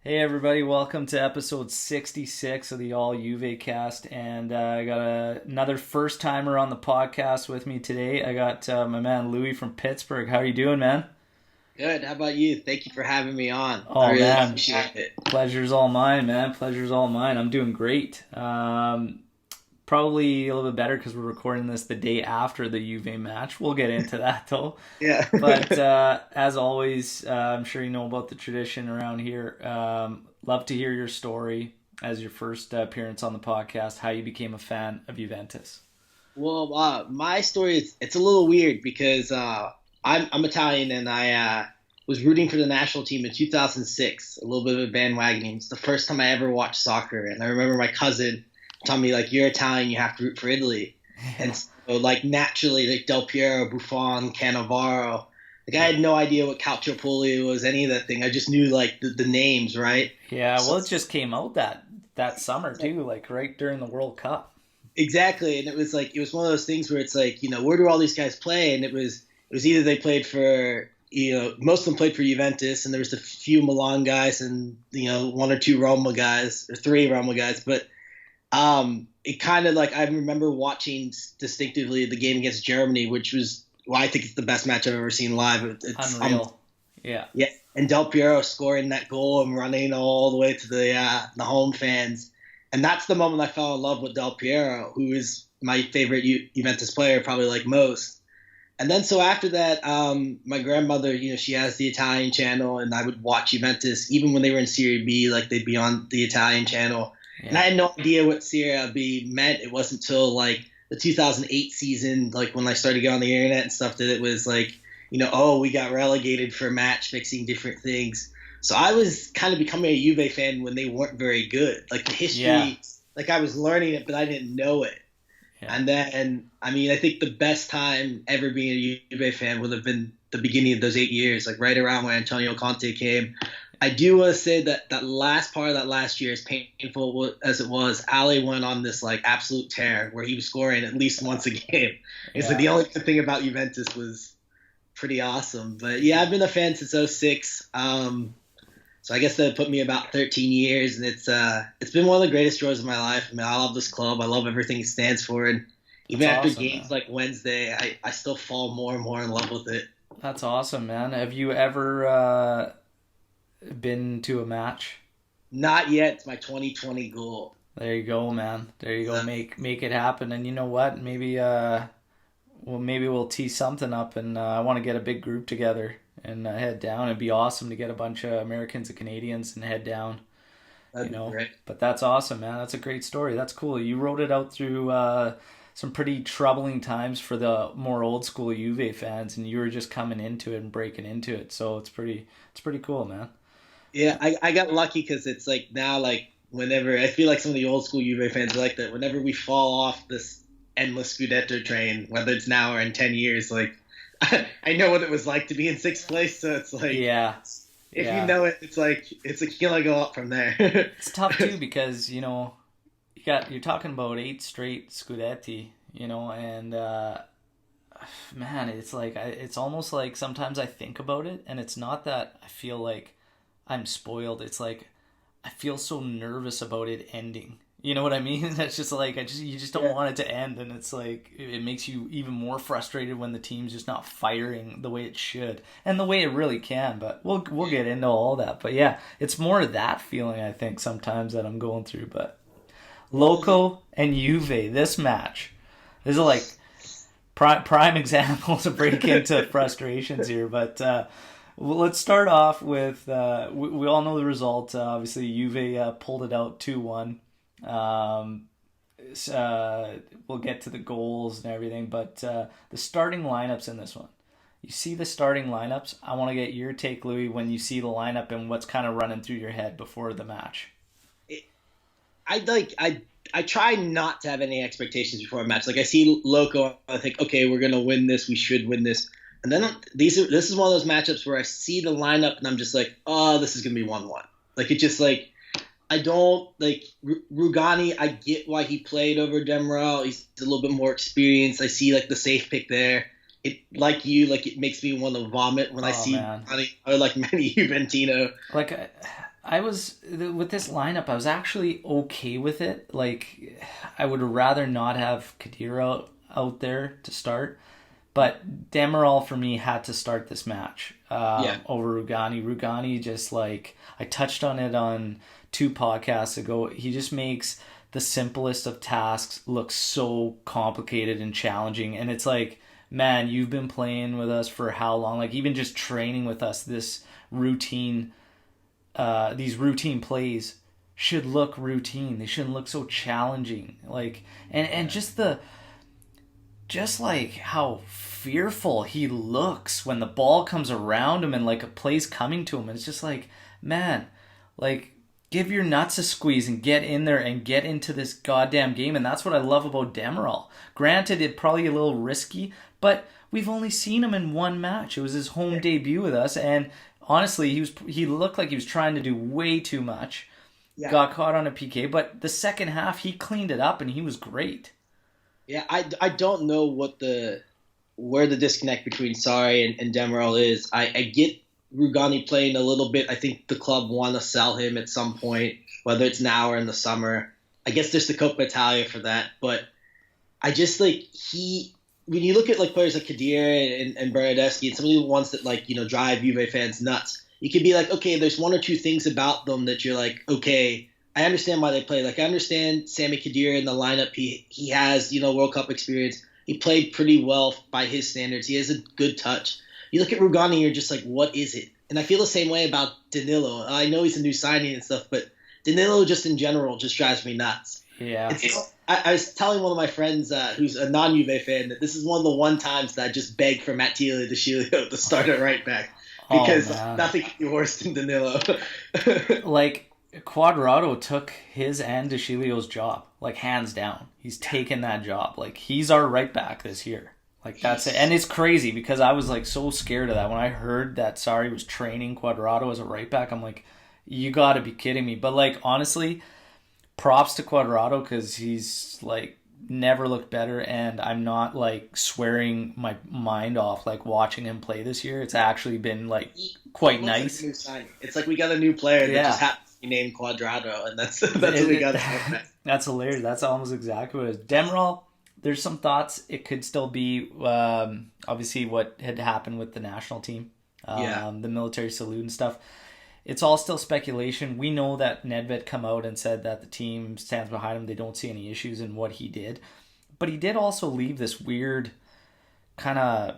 Hey everybody, welcome to episode 66 of the All JuveCast, and I got another first timer on the podcast with me today. I got my man Louis from Pittsburgh. How are you doing, man? Good. How about you? Thank you for having me on. I Oh really man, appreciate it. pleasure's all mine, man. Pleasure's all mine. I'm doing great. Probably a little bit better because we're recording this the day after the Juve match. We'll get into that though. Yeah. But as always, I'm sure you know about the tradition around here. Love to hear your story as your first appearance on the podcast, how you became a fan of Juventus. Well, my story is it's a little weird because I'm Italian and I was rooting for the national team in 2006. A little bit of a bandwagoning. It's the first time I ever watched soccer, and I remember my cousin telling me like, "You're Italian, you have to root for Italy." And so like naturally, like Del Piero, Buffon, Cannavaro. Like I had no idea what Calciopoli was, any of that thing. I just knew like the names, right? Yeah, So well, it just came out that summer too, like right during the World Cup. exactly, and it was one of those things where it's like, where do all these guys play? And it was either they played for, most of them played for Juventus, and there was a few Milan guys and one or two Roma guys or three Roma guys, but it kind of like I remember watching distinctively the game against Germany, which was well, I think it's the best match I've ever seen live. It's Unreal. Yeah. yeah, and Del Piero scoring that goal and running all the way to the home fans, and that's the moment I fell in love with Del Piero, who is my favorite Juventus player, probably like most. And then so after that, my grandmother, she has the Italian channel, and I would watch Juventus even when they were in Serie B, like they'd be on the Italian channel. And I Yeah. had no idea what Serie B meant. It wasn't until like the 2008 season, like when I started getting on the internet and stuff, that it was like, oh, we got relegated for match fixing different things. So I was kind of becoming a Juve fan when they weren't very good. Like the Yeah. history, like I was learning it, but I didn't know it. Yeah. And then, I mean, I think the best time ever being a Juve fan would have been the beginning of those 8 years, like right around when Antonio Conte came. I do want to say that that last part of that last year, as painful as it was, Ali went on this like absolute tear where he was scoring at least once a game. It's like Yeah. the only good thing about Juventus was pretty awesome. But yeah, I've been a fan since '06. So I guess that put me about 13 years, and it's been one of the greatest joys of my life. I mean, I love this club. I love everything it stands for, and That's even after awesome, games man. like Wednesday, I still fall more and more in love with it. That's awesome, man. Have you ever been to a match? Not yet. It's my 2020 goal. There you go, man. There you go. So, Make it happen. And you know what? Maybe we'll tee something up, and I want to get a big group together and head down. It'd be awesome to get a bunch of Americans and Canadians and head down. You that'd be know. great. But that's awesome, man. That's a great story. That's cool. You wrote it out through some pretty troubling times for the more old school Juve fans, and you were just coming into it and breaking into it. So it's pretty cool, man. Yeah, I got lucky because it's like now, like whenever I feel like some of the old school Juve fans are like that. Whenever we fall off this endless Scudetto train, whether it's now or in 10 years, like I know what it was like to be in sixth place. So it's like Yeah, if you yeah. know it, it's like you can only go up from there. It's tough too because you're talking about 8 straight Scudetti, and man, it's like it's almost like sometimes I think about it, and it's not that I feel like I'm spoiled. It's like I feel so nervous about it ending. You know what I mean? That's just like you just don't Yeah. want it to end, and it's like it makes you even more frustrated when the team's just not firing the way it should and the way it really can. But we'll get into all that. But yeah, it's more that feeling I think sometimes that I'm going through. But Well, Loco and Juve, this match, this is like prime example to break into frustrations here. But well, let's start off with we all know the result. Obviously, Juve pulled it out 2-1. Um, we'll get to the goals and everything, but the starting lineups in this one. You see the starting lineups. I want to get your take, Louis, when you see the lineup and what's kind of running through your head before the match. it, I try not to have any expectations before a match. Like I see Loco, I think, okay, we're gonna win this. We should win this. And then this is one of those matchups where I see the lineup and I'm just like, oh, this is gonna be 1-1. Like it just like I don't like Rugani. I get why he played over Demiral. He's a little bit more experienced. I see like the safe pick there. It like it makes me want to vomit when I Oh see man, Rugani or like many Juventino. like I was with this lineup. I was actually okay with it. Like, I would rather not have Kadir out there to start, but Demirel for me had to start this match Yeah. over Rugani. Rugani just like I touched on it on 2 podcasts ago. He just makes the simplest of tasks look so complicated and challenging, and it's like, man, you've been playing with us for how long? Like even just training with us, this routine. These routine plays should look routine. They shouldn't look so challenging. Like and just like how fearful he looks when the ball comes around him and like a play's coming to him. And it's just like, man, like give your nuts a squeeze and get in there and get into this goddamn game. And that's what I love about Demirel. Granted, it's probably a little risky, but we've only seen him in one match. It was his home debut with us, and honestly, he looked like he was trying to do way too much. Yeah. Got caught on a PK, but the second half he cleaned it up and he was great. Yeah, I don't know where the disconnect between Sarri and Demirel is. I get Rugani playing a little bit. I think the club want to sell him at some point, whether it's now or in the summer. I guess there's the Coppa Italia for that, but I just like when you look at like players like Kadir and Bernardeschi and some of the ones that like, you know, drive Juve fans nuts, you could be like, okay, there's one or two things about them that you're like, okay, I understand why they play. Like I understand Sami Khedira in the lineup. He has, you know, World Cup experience. He played pretty well by his standards. He has a good touch. You look at Rugani, you're just like, what is it? And I feel the same way about Danilo. I know he's a new signing and stuff, but Danilo just in general just drives me nuts. Yeah. I was telling one of my friends who's a non-Juve fan that this is one of the one times that I just begged for Mattia De Sciglio to start at right back because nothing could be worse than Danilo. Like Quadrado took his and De Sciglio's job, like hands down. He's taken that job. Like he's our right back this year. Like that's it. And it's crazy because I was like so scared of that when I heard that Sarri was training Quadrado as a right back. I'm like, you got to be kidding me. But like honestly, props to Quadrado because he's like never looked better, and I'm not like swearing my mind off like watching him play this year. It's actually been like quite nice. Like a new signing. It's like we got a new player that just happens to be named Quadrado, and that's what we got. That's hilarious. That's almost exactly what it is. Demirel, there's some thoughts. It could still be obviously what had happened with the national team, the military salute and stuff. It's all still speculation. We know that Nedved come out and said that the team stands behind him. They don't see any issues in what he did. But he did also leave this weird kind of...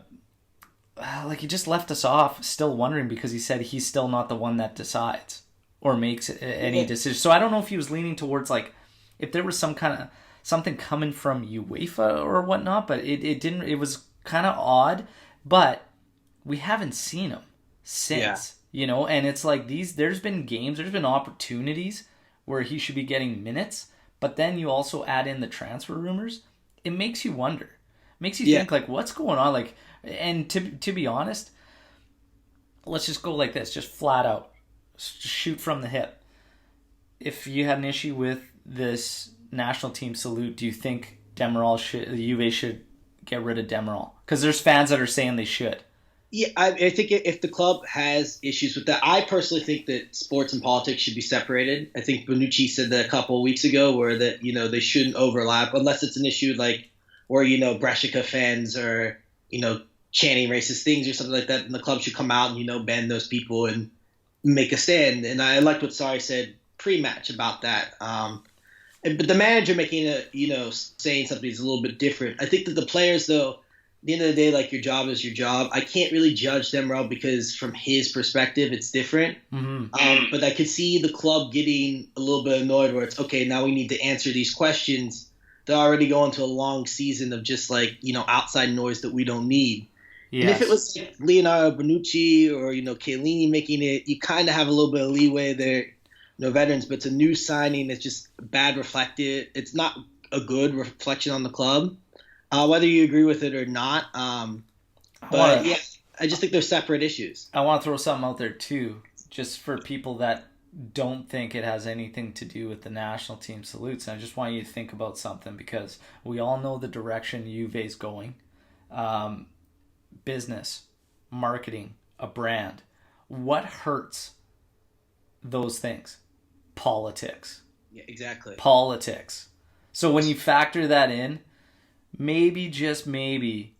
like he just left us off still wondering because he said he's still not the one that decides or makes any decision. So I don't know if he was leaning towards like if there was some kind of something coming from UEFA or whatnot, but it didn't. It was kind of odd, but we haven't seen him since. Yeah. You know, and it's like there's been games, there's been opportunities where he should be getting minutes, but then you also add in the transfer rumors. It makes you wonder. It makes you think, like, what's going on? Like, and to be honest, let's just go like this, just flat out. Just shoot from the hip. If you had an issue with this national team salute, do you think Juve should get rid of Demirel? Because there's fans that are saying they should. Yeah, I think if the club has issues with that, I personally think that sports and politics should be separated. I think Bonucci said that a couple of weeks ago, where that they shouldn't overlap unless it's an issue like where Brescia fans are chanting racist things or something like that, and the club should come out and ban those people and make a stand. And I liked what Sarri said pre-match about that. But the manager making saying something is a little bit different. I think that the players though. At the end of the day, like your job is your job. I can't really judge Demirel because from his perspective, it's different. Mm-hmm. But I could see the club getting a little bit annoyed where it's, okay, now we need to answer these questions. They're already going to a long season of just like, outside noise that we don't need. Yes. And if it was like Leonardo Bonucci or, Chiellini making it, you kind of have a little bit of leeway there, veterans, but it's a new signing. It's just bad reflected. It's not a good reflection on the club. Whether you agree with it or not. I just think they're separate issues. I want to throw something out there, too, just for people that don't think it has anything to do with the national team salutes. And I just want you to think about something because we all know the direction Juve's going. Business, marketing, a brand. What hurts those things. Politics. Yeah, exactly. Politics. So when you factor that in, maybe, just maybe,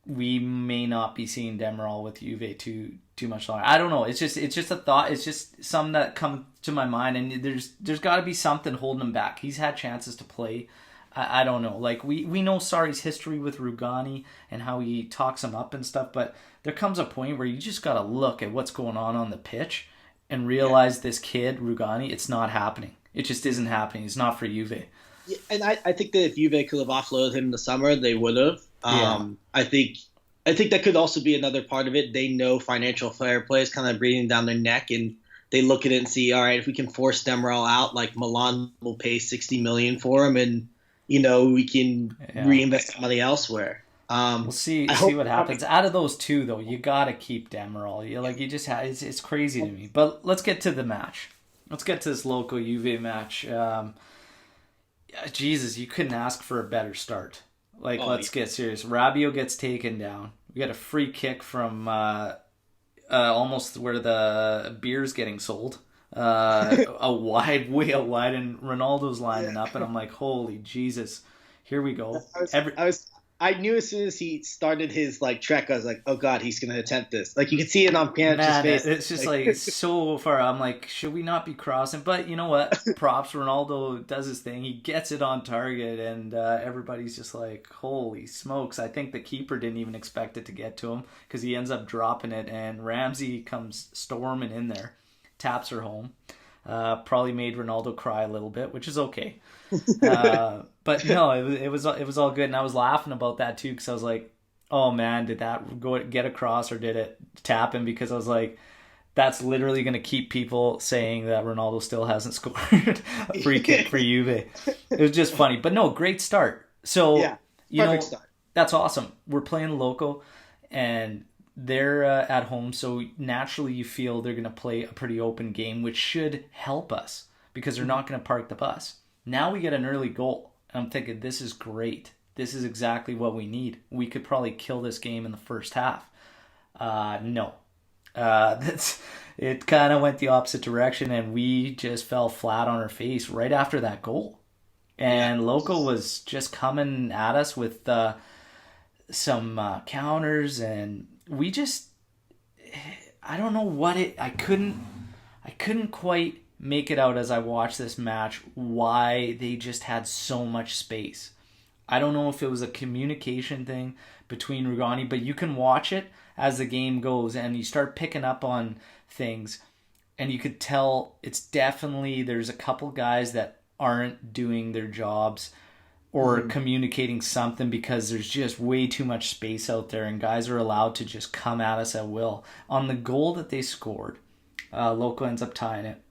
we may not be seeing Demiral with Juve too much longer. I don't know. It's just a thought. It's just something that comes to my mind, and there's got to be something holding him back. He's had chances to play. I don't know. Like, we know Sarri's history with Rugani and how he talks him up and stuff, but there comes a point where you just got to look at what's going on the pitch and realize this kid, Rugani, it's not happening. It just isn't happening. It's not for Juve. Yeah, and I think that if Juve could have offloaded him in the summer, they would have. I think that could also be another part of it. They know financial fair play is kind of breathing down their neck, and they look at it and see, all right, if we can force Demiral out, like Milan will pay $60 million for him, and we can reinvest money elsewhere. We'll see what happens. Out of those two, though, you gotta keep Demiral. It's crazy to me. But let's get to the match. Let's get to this local Juve match. Jesus, you couldn't ask for a better start. Let's get serious. Rabiot gets taken down. We got a free kick from almost where the beer's getting sold. Way out wide, and Ronaldo's lining up, and I'm like, holy Jesus, here we go. I knew as soon as he started his trek, I was like, oh god, he's gonna attempt this. Like, you can see it on Pjanic's face. It's just it's so far. I'm like, should we not be crossing? But you know what? Props. Ronaldo does his thing. He gets it on target, and everybody's just like, holy smokes. I think the keeper didn't even expect it to get to him, because he ends up dropping it, and Ramsey comes storming in there, taps her home. Probably made Ronaldo cry a little bit, which is okay. But no, it was all good, and I was laughing about that too, because I was like, oh man, did that get across, or did it tap him? Because I was like, that's literally going to keep people saying that Ronaldo still hasn't scored a free kick for Juve. It was just funny, but no, great start. So perfect start. That's awesome. We're playing local, and they're at home, so naturally you feel they're going to play a pretty open game, which should help us because they're not going to park the bus. Now we get an early goal, and I'm thinking, this is great. This is exactly what we need. We could probably kill this game in the first half. No. It kind of went the opposite direction, and we just fell flat on our face right after that goal. And Loco was just coming at us with some counters, and we just, I don't know what I couldn't quite make it out as I watched this match why they just had so much space. I don't know if it was a communication thing between Rugani, but you can watch it as the game goes and you start picking up on things, and you could tell it's definitely, there's a couple guys that aren't doing their jobs or communicating something, because there's just way too much space out there, and guys are allowed to just come at us at will. On the goal that they scored, Loco ends up tying it.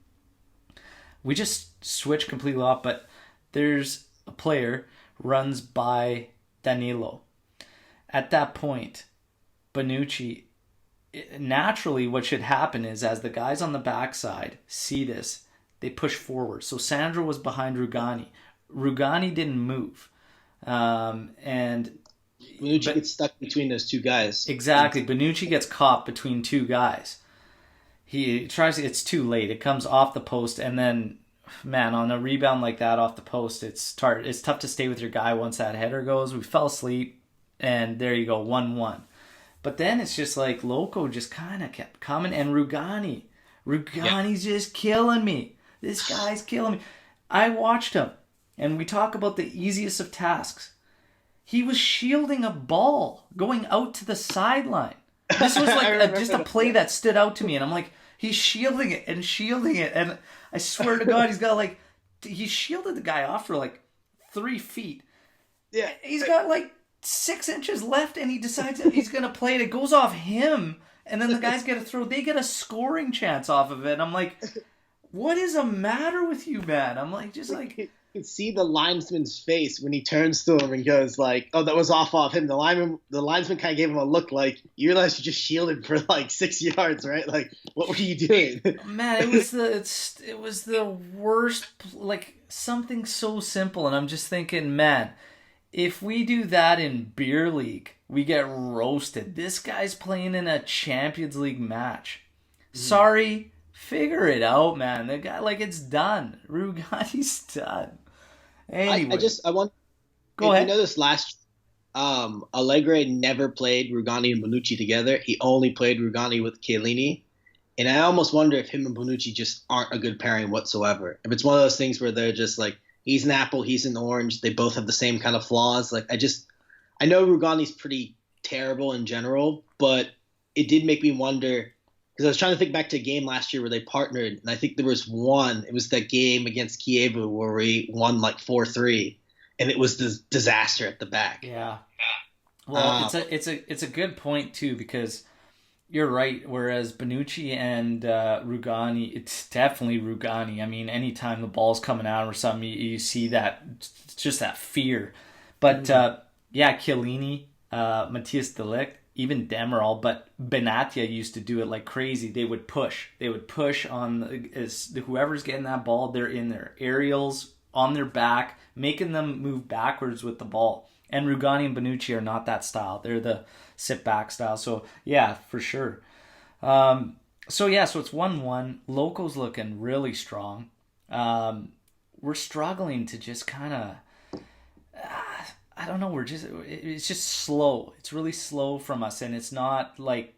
We just switch completely off, but there's a player runs by Danilo. At that point, Bonucci, naturally what should happen is, as the guys on the backside see this, they push forward. So Sandro was behind Rugani. Rugani didn't move. And Bonucci gets stuck between those two guys. Exactly. Bonucci gets caught between two guys. He tries, it's too late. It comes off the post, and then, man, on a rebound like that off the post, it's tough to stay with your guy once that header goes. We fell asleep, and there you go, 1-1. But then it's just like Loco just kind of kept coming, and Rugani's just killing me. This guy's killing me. I watched him, and we talk about the easiest of tasks. He was shielding a ball going out to the sideline. This was like just a play that stood out to me, and I'm like, he's shielding it, and I swear to God, he shielded the guy off for 3 feet. Yeah, he's got 6 inches left, and he decides that he's gonna play it. It goes off him, and then the guys get a throw. They get a scoring chance off of it. And I'm like, what is the matter with you, man? I'm like, just like. You can see the linesman's face when he turns to him and goes oh, that was off him. The linesman kind of gave him a look like, you realize you just shielded for 6 yards, right? What were you doing? Man, it was the worst, something so simple, and I'm just thinking, man, if we do that in beer league, we get roasted. This guy's playing in a Champions League match. Sorry, Figure it out, man. The guy, like, it's done. Rugani's done. Anyway, I want go you ahead. know this last Allegri never played Rugani and Bonucci together. He only played Rugani with Chiellini. And I almost wonder if him and Bonucci just aren't a good pairing whatsoever. If it's one of those things where they're just like, he's an apple, he's an orange, they both have the same kind of flaws. Like I know Rugani's pretty terrible in general, but it did make me wonder because I was trying to think back to a game last year where they partnered, and I think there was one. It was that game against Kiev where we won like 4-3, and it was this disaster at the back. Yeah. Well, it's a good point too because you're right. Whereas Bonucci and Rugani, it's definitely Rugani. I mean, anytime the ball's coming out or something, you see that just that fear. But yeah, Chiellini, Matthias de Ligt, even Demirel, but Benatia used to do it like crazy. They would push. They would push on whoever's getting that ball. They're in their aerials on their back, making them move backwards with the ball. And Rugani and Bonucci are not that style. They're the sit back style. So yeah, for sure. So it's 1-1. Loco's looking really strong. We're struggling to just kind of I don't know. It's just slow. It's really slow from us, and it's not like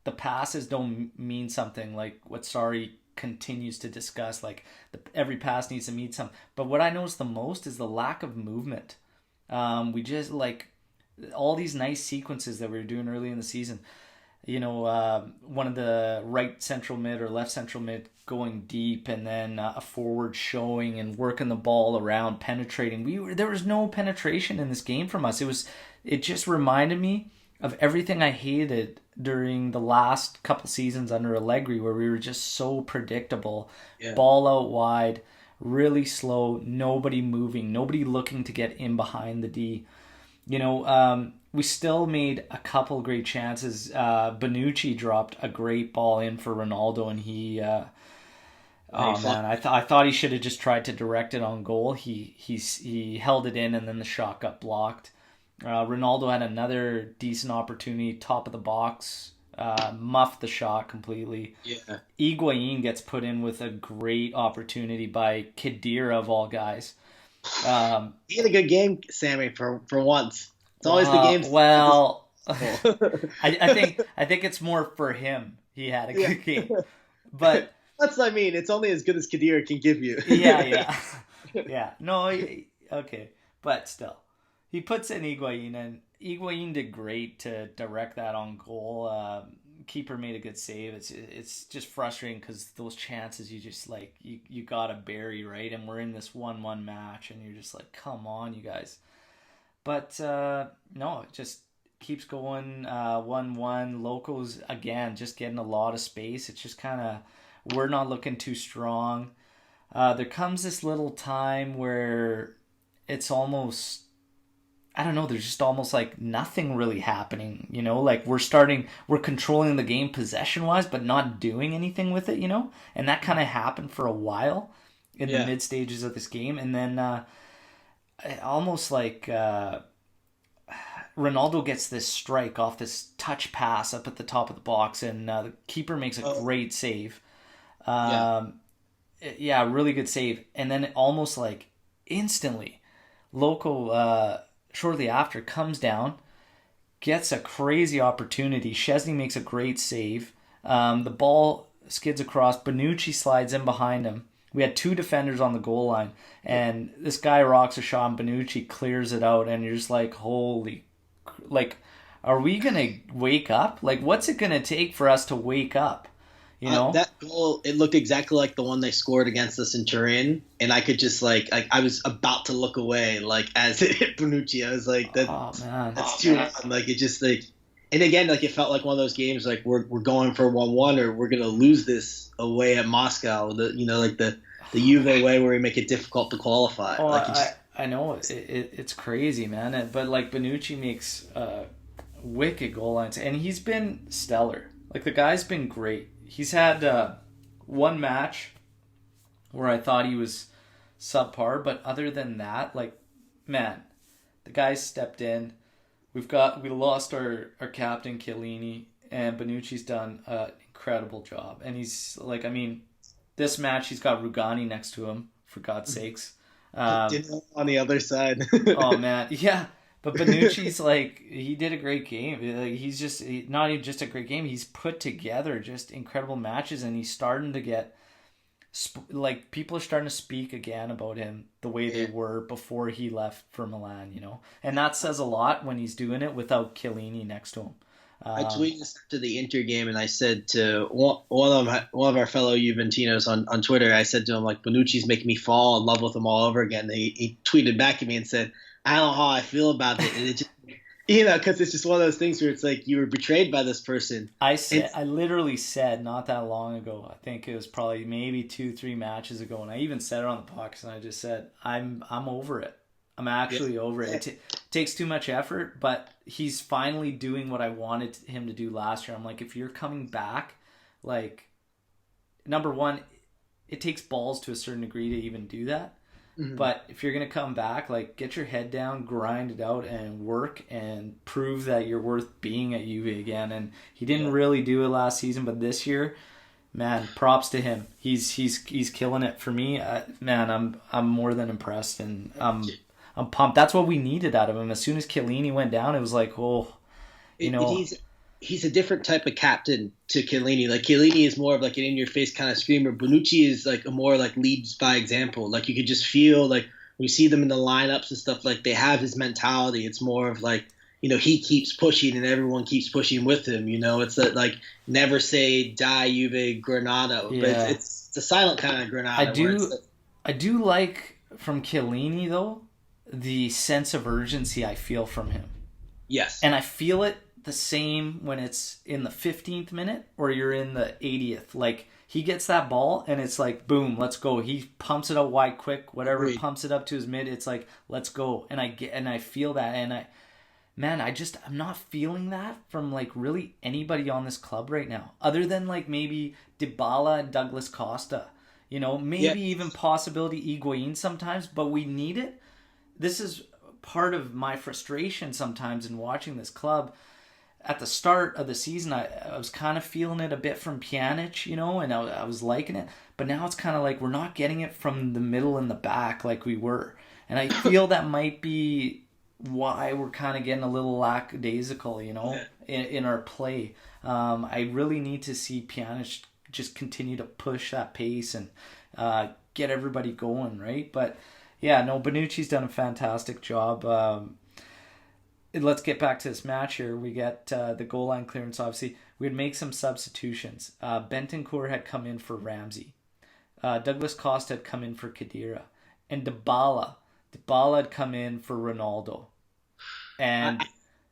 the passes don't mean something. Like what Sarri continues to discuss, like every pass needs to mean something. But what I notice the most is the lack of movement. We just like all these nice sequences that we were doing early in the season. One of the right central mid or left central mid going deep, and then a forward showing and working the ball around, penetrating. There was no penetration in this game from us. It just reminded me of everything I hated during the last couple seasons under Allegri, where we were just so predictable, ball out wide, really slow, nobody moving, nobody looking to get in behind the D. We still made a couple great chances. Bonucci dropped a great ball in for Ronaldo, and he I thought he should have just tried to direct it on goal. He held it in, and then the shot got blocked. Ronaldo had another decent opportunity, top of the box, muffed the shot completely. Yeah. Higuain gets put in with a great opportunity by Khedira of all guys. He had a good game, Sammy, for once. It's always the games. Well, I think it's more for him. He had a good game, but that's what I mean. It's only as good as Khedira can give you. yeah. No, okay, but still, he puts in Higuain, and Higuain did great to direct that on goal. Keeper made a good save. It's just frustrating because those chances you just like you gotta bury, right? And we're in this 1-1 match, and you're just like, come on, you guys. But no, it just keeps going 1-1. Locals, again, just getting a lot of space. It's just kind of, we're not looking too strong. There comes this little time where it's almost, I don't know, there's just almost like nothing really happening, like we're controlling the game possession-wise, but not doing anything with it, and that kind of happened for a while in the mid stages of this game, and then almost like Ronaldo gets this strike off this touch pass up at the top of the box, and the keeper makes a great save. Really good save. And then almost like instantly, Loco shortly after comes down, gets a crazy opportunity. Szczesny makes a great save. The ball skids across. Bonucci slides in behind him. We had two defenders on the goal line, and this guy rocks a shot, and Bonucci clears it out, and you're just like, holy, like, are we going to wake up? Like, what's it going to take for us to wake up? That goal, it looked exactly like the one they scored against us in Turin, and I could just, like I was about to look away, like, as it hit Bonucci. I was like, that's too much. Like, it just, like, and again, like, it felt like one of those games, like, we're going for 1-1, or we're going to lose this away at Moscow, like the Juve way where we make it difficult to qualify. Oh, like I know, it's crazy, man. But, like, Bonucci makes wicked goal lines, and he's been stellar. Like, the guy's been great. He's had one match where I thought he was subpar, but other than that, like, man, the guy stepped in. We lost our captain Chiellini, and Bonucci's done an incredible job. And he's like, I mean, this match he's got Rugani next to him, for God's sakes. On the other side. Oh man, yeah. But Benucci's like, he did a great game. Like, he's just not even just a great game. He's put together just incredible matches, and he's starting to get like, people are starting to speak again about him the way they were before he left for Milan. You know, and that says a lot when he's doing it without Chiellini next to him. I tweeted this after the Inter game, and I said to one of our fellow Juventinos on Twitter, I said to him, like, Bonucci's making me fall in love with him all over again. He tweeted back at me and said, I don't know how I feel about it. And it just, because it's just one of those things where it's like you were betrayed by this person. I literally said not that long ago, I think it was probably maybe 2-3 matches ago, and I even said it on the podcast, and I just said, I'm over it. I'm actually over it. It takes too much effort, but he's finally doing what I wanted him to do last year. I'm like, if you're coming back, like, number one, it takes balls to a certain degree to even do that. Mm-hmm. But if you're going to come back, like, get your head down, grind it out, and work and prove that you're worth being at Juve again. And he didn't really do it last season, but this year, man, props to him. He's killing it for me. Man, I'm more than impressed, and I'm pumped. That's what we needed out of him. As soon as Chiellini went down, it was like, he's a different type of captain to Chiellini. Like, Chiellini is more of like an in-your-face kind of screamer. Bonucci is like a more like leads by example. Like, you could just feel, like, when you see them in the lineups and stuff, like, they have his mentality. It's more of like, he keeps pushing and everyone keeps pushing with him. It's that, like, never say die Juve Granada, but it's a silent kind of Granada. I do like from Chiellini though the sense of urgency I feel from him. Yes, and I feel it the same when it's in the 15th minute or you're in the 80th. Like, he gets that ball and it's like, boom, let's go. He pumps it out wide quick, whatever. Agreed. Pumps it up to his mid. It's like, let's go. And I feel that, and I'm not feeling that from, like, really anybody on this club right now, other than, like, maybe Dybala and Douglas Costa. Maybe even possibility Higuain sometimes, but we need it. This is part of my frustration sometimes in watching this club. At the start of the season, I was kind of feeling it a bit from Pjanic, and I was liking it. But now it's kind of like we're not getting it from the middle and the back like we were. And I feel that might be why we're kind of getting a little lackadaisical, in our play. I really need to see Pjanic just continue to push that pace and get everybody going, right? But yeah, no, Bonucci's done a fantastic job. Let's get back to this match here. We get the goal line clearance, obviously. We'd make some substitutions. Bentancur had come in for Ramsey. Douglas Costa had come in for Khedira. And Dybala had come in for Ronaldo. And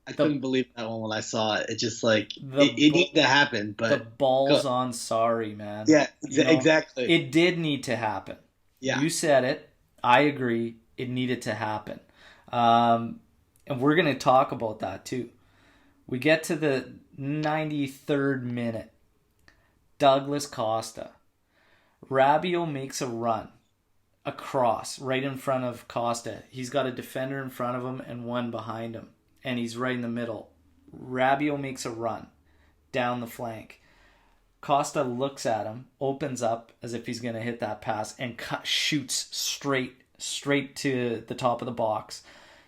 I couldn't believe that one when I saw it. It just, like, it needed to happen. But the ball's on sorry, man. Yeah, exactly. It did need to happen. Yeah. You said it. I agree. It needed to happen. And we're going to talk about that too. We get to the 93rd minute. Douglas Costa. Rabiot makes a run across right in front of Costa. He's got a defender in front of him and one behind him. And he's right in the middle. Rabiot makes a run down the flank. Costa looks at him, opens up as if he's going to hit that pass, and shoots straight to the top of the box.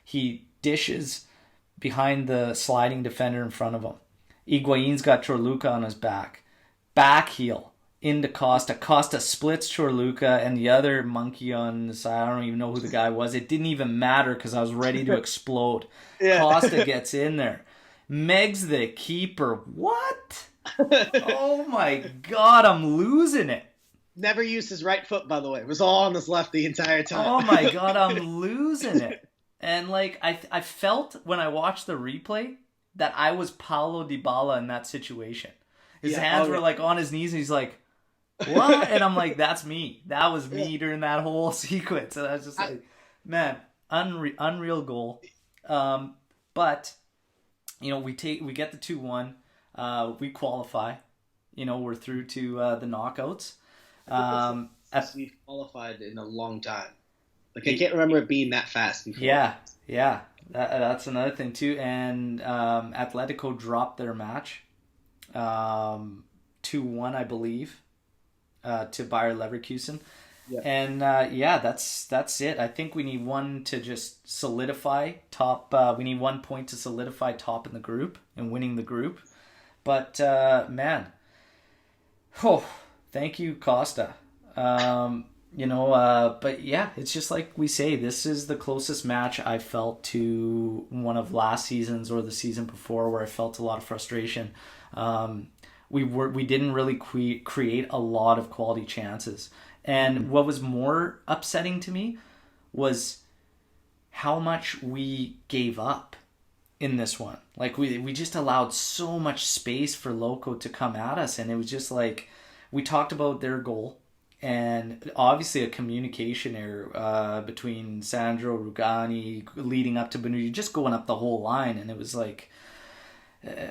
He dishes behind the sliding defender in front of him. Higuain's got Chorluca on his back. Back heel into Costa. Costa splits Chorluca and the other monkey on the side. I don't even know who the guy was. It didn't even matter because I was ready to explode. Yeah. Costa gets in there. Megs the keeper. What? Oh my God, I'm losing it. Never used his right foot, by the way. It was all on his left the entire time. Oh my God, I'm losing it. And, like, I felt when I watched the replay that I was Paulo Dybala in that situation. His hands were, like, on his knees, and he's like, what? And I'm like, that's me. That was me during that whole sequence. And I was just like, man, unreal goal. But, we get the 2-1. We qualify. We're through to the knockouts. We've qualified in a long time. Like, I can't remember it being that fast before. Yeah. That's another thing too. And Atletico dropped their match. 2-1, I believe, to Bayer Leverkusen. Yeah. And that's it. I think we need one to just solidify top. We need 1 point to solidify top in the group and winning the group. But man, thank you, Costa. But yeah, it's just like we say, this is the closest match I felt to one of last season's or the season before where I felt a lot of frustration. We didn't really create a lot of quality chances. And what was more upsetting to me was how much we gave up in this one. Like we just allowed so much space for Loco to come at us, and it was just like we talked about their goal. And obviously a communication error between Sandro, Rugani, leading up to Bonucci, just going up the whole line. And it was like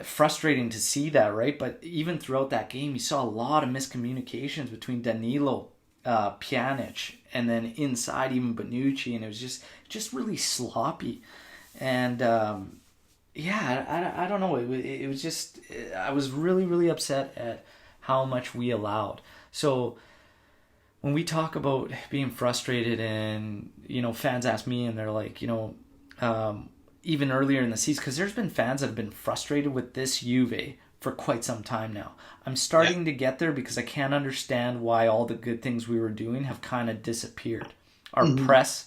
frustrating to see that, right? But even throughout that game, you saw a lot of miscommunications between Danilo, Pjanic, and then inside even Bonucci. And it was just really sloppy. And I don't know. It was just, I was really, really upset at how much we allowed. So when we talk about being frustrated and, fans ask me and they're like, even earlier in the season, because there's been fans that have been frustrated with this Juve for quite some time now. I'm starting to get there because I can't understand why all the good things we were doing have kind of disappeared. Our press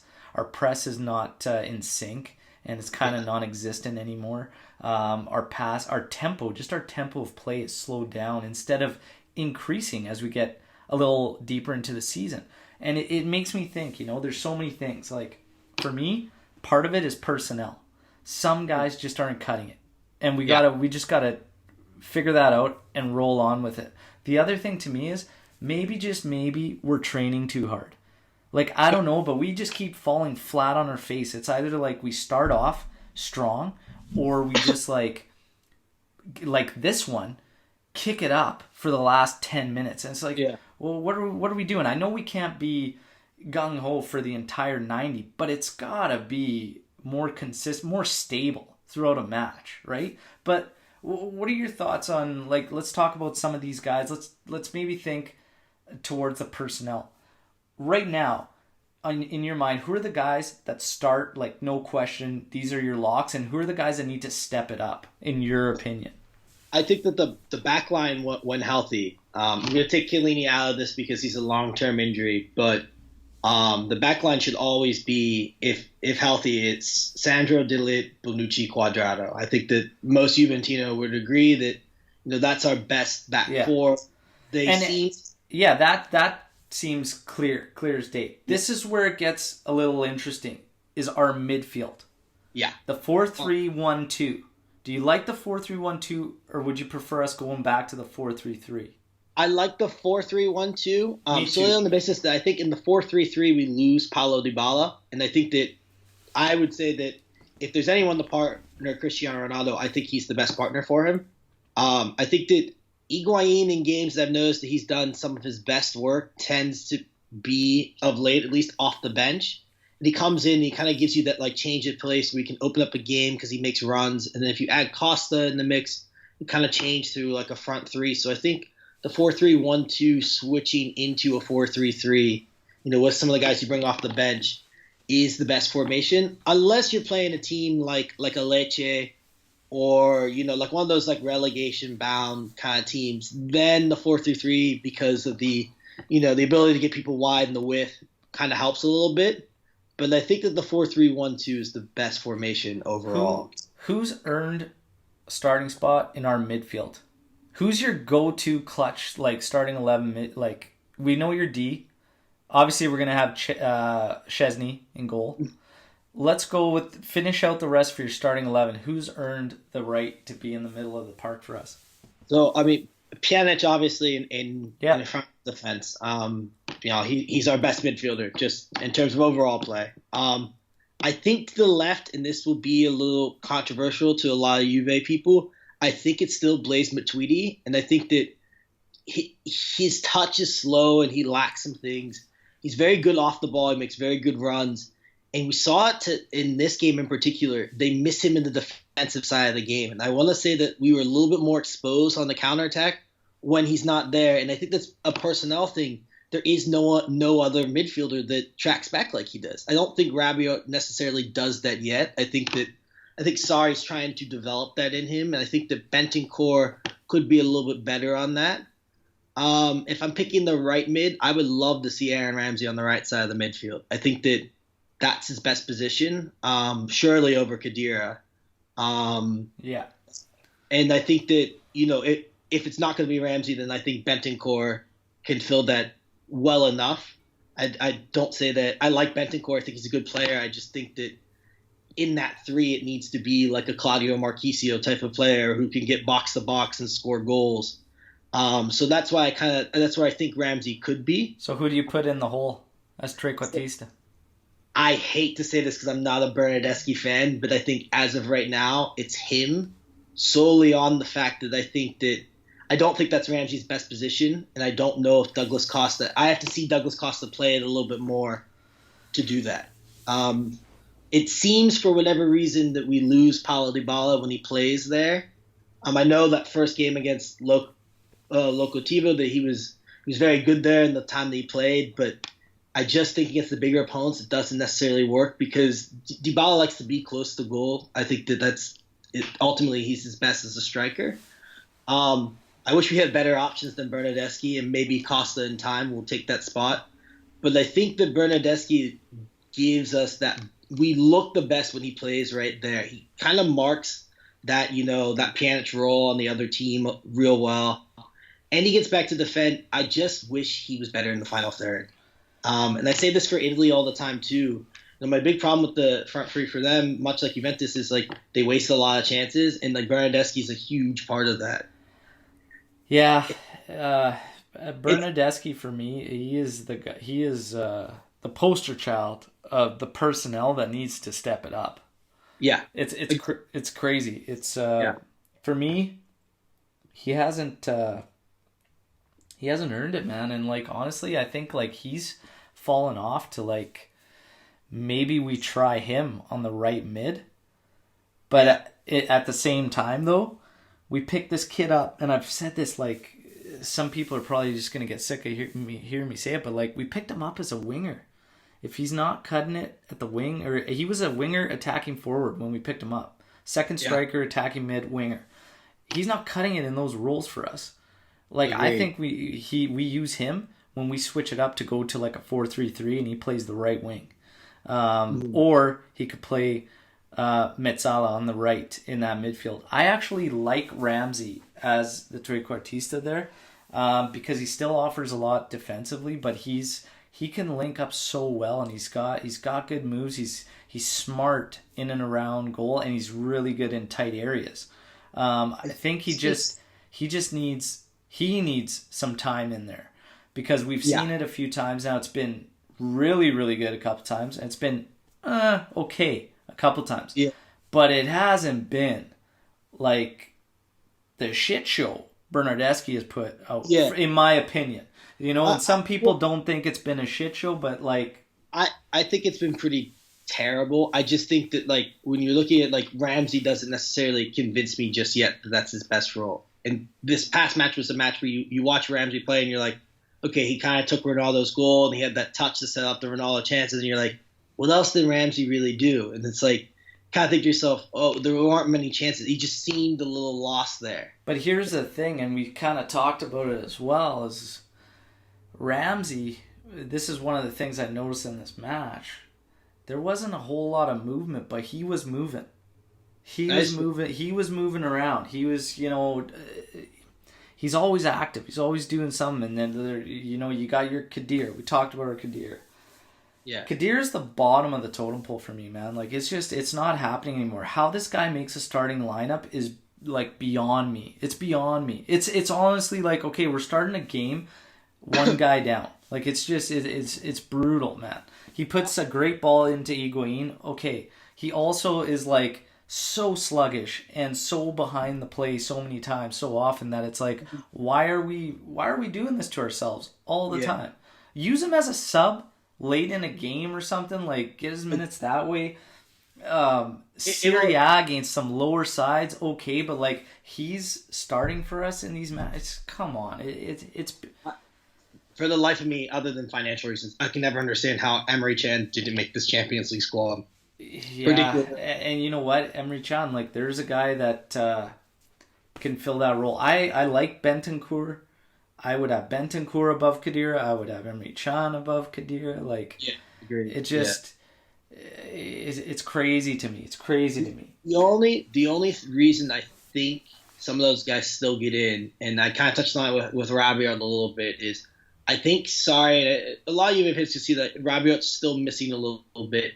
is not in sync, and it's kind of non-existent anymore. Our tempo of play is slowed down instead of increasing as we get a little deeper into the season. And it makes me think, there's so many things. Like, for me, part of it is personnel. Some guys just aren't cutting it. And we just gotta figure that out and roll on with it. The other thing to me is maybe we're training too hard. Like, I don't know, but we just keep falling flat on our face. It's either like we start off strong or we just like this one, kick it up for the last 10 minutes. And it's like, well, what are we doing? I know we can't be gung-ho for the entire 90, but it's got to be more consistent, more stable throughout a match, right? But what are your thoughts on, like, let's talk about some of these guys. Let's maybe think towards the personnel. Right now, in your mind, who are the guys that start, like, no question, these are your locks, and who are the guys that need to step it up, in your opinion? I think that the back line, when healthy, I'm going to take Chiellini out of this because he's a long-term injury, but the back line should always be, if healthy, it's Sandro, De Ligt, Bonucci, Quadrado. I think that most Juventino would agree that that's our best back four. That seems clear as day. This is where it gets a little interesting, is our midfield. Yeah. The 4-3-1-2. Do you like the 4-3-1-2, or would you prefer us going back to the 4-3-3? I like the 4-3-1-2. Solely on the basis that I think in the 4-3-3 we lose Paulo Dybala, and I think that I would say that if there's anyone to partner Cristiano Ronaldo, I think he's the best partner for him. I think that Higuain, in games that I've noticed that he's done some of his best work, tends to be, of late, at least off the bench. And he comes in, he kind of gives you that like change of pace where he can open up a game because he makes runs. And then if you add Costa in the mix, you kind of change through like a front three. So I think the 4-3-1-2 switching into a 4-3-3, with some of the guys you bring off the bench, is the best formation. Unless you're playing a team like a Lecce or, like one of those like relegation bound kind of teams, then the 4-3-3, because of the ability to get people wide and the width, kind of helps a little bit. But I think that the 4-3-1-2 is the best formation overall. Who's earned a starting spot in our midfield? Who's your go-to clutch, like, starting 11? Like, we know your D. Obviously, we're going to have Szczesny in goal. Let's go finish out the rest for your starting 11. Who's earned the right to be in the middle of the park for us? So, I mean, Pjanic, obviously, in front of the defense. He's our best midfielder, just in terms of overall play. I think to the left, and this will be a little controversial to a lot of Juve people, I think it's still Blaise Matuidi, and I think that his touch is slow and he lacks some things. He's very good off the ball. He makes very good runs. And we saw it in this game in particular. They miss him in the defensive side of the game. And I want to say that we were a little bit more exposed on the counterattack when he's not there. And I think that's a personnel thing. There is no other midfielder that tracks back like he does. I don't think Rabiot necessarily does that yet. I think Sarri's trying to develop that in him, and I think that Bentancur could be a little bit better on that. If I'm picking the right mid, I would love to see Aaron Ramsey on the right side of the midfield. I think that's his best position, surely over Khedira. Yeah. And I think that, if it's not going to be Ramsey, then I think Bentancur can fill that well enough. I don't say that I like Bentancur. I think he's a good player. I just think that in that three, it needs to be like a Claudio Marchisio type of player who can get box to box and score goals. So that's why I think Ramsey could be. So who do you put in the hole as trequartista? I hate to say this because I'm not a Bernardeschi fan, but I think as of right now, it's him solely on the fact that I don't think that's Ramsey's best position, and I don't know if Douglas Costa – I have to see Douglas Costa play it a little bit more to do that. It seems for whatever reason that we lose Paulo Dybala when he plays there. I know that first game against Lokomotiv that he was very good there in the time that he played, but I just think against the bigger opponents it doesn't necessarily work because Dybala likes to be close to goal. I think that's it. Ultimately he's his best as a striker. I wish we had better options than Bernardeschi, and maybe Costa in time will take that spot. But I think that Bernardeschi gives us that we look the best when he plays right there. He kind of marks that, that Pjanic role on the other team real well. And he gets back to defend. I just wish he was better in the final third. And I say this for Italy all the time too. My big problem with the front three for them, much like Juventus, is like they waste a lot of chances, and like Bernardeschi is a huge part of that. Yeah, Bernardeschi for me, he is the guy. He is the poster child of the personnel that needs to step it up. Yeah, it's crazy. It's for me, he hasn't earned it, man. And like honestly, I think like he's fallen off to like maybe we try him on the right mid, but at the same time though. We picked this kid up, and I've said this, like, some people are probably just going to get sick of hearing me say it, but, like, we picked him up as a winger. If he's not cutting it at the wing, or he was a winger attacking forward when we picked him up. Second striker, attacking mid, winger. He's not cutting it in those roles for us. Like, I think we use him when we switch it up to go to, like, a 4-3-3, and he plays the right wing. Or he could play... Mezzala on the right in that midfield. I actually like Ramsey as the trequartista there because he still offers a lot defensively, but he can link up so well, and he's got good moves. He's smart in and around goal, and he's really good in tight areas. I think he needs some time in there because we've seen it a few times now. It's been really, really good a couple times, and it's been okay a couple times. Yeah. But it hasn't been like the shit show Bernardeschi has put out, in my opinion. And some people don't think it's been a shit show, but like... I think it's been pretty terrible. I just think that like when you're looking at like Ramsey doesn't necessarily convince me just yet that that's his best role. And this past match was a match where you watch Ramsey play and you're like, okay, he kind of took Ronaldo's goal and he had that touch to set up the Ronaldo chances, and you're like, what else did Ramsey really do? And it's like, kind of think to yourself, oh, there aren't many chances. He just seemed a little lost there. But here's the thing, and we kind of talked about it as well, is Ramsey, this is one of the things I noticed in this match. There wasn't a whole lot of movement, but he was moving. He was moving around. He was, he's always active. He's always doing something. And then, you got your Khedira. We talked about our Khedira. Yeah. Khedira's the bottom of the totem pole for me, man. Like, it's not happening anymore. How this guy makes a starting lineup is, like, beyond me. It's beyond me. It's honestly like, okay, we're starting a game, one guy down. Like, it's brutal, man. He puts a great ball into Higuain. Okay. He also is, like, so sluggish and so behind the play so many times, so often that it's like, why are we doing this to ourselves all the time? Use him as a sub late in a game or something, like get his minutes that way. Serie A against some lower sides, okay, but like he's starting for us in these matches. Come on, it's For the life of me, other than financial reasons, I can never understand how Emery Chan didn't make this Champions League squad. yeah. Ridiculous. And you know what, Emery Chan, like there's a guy that can fill that role. I like Bentancur. I would have Bentancur above Khedira. I would have Emery Chan above Khedira. Like, Yeah, agreed. it just it's crazy to me. It's crazy to me. The only reason I think some of those guys still get in, and I kind of touched on it with Rabiot a little bit, is I think, a lot of you have to see that Rabiot's still missing a little bit.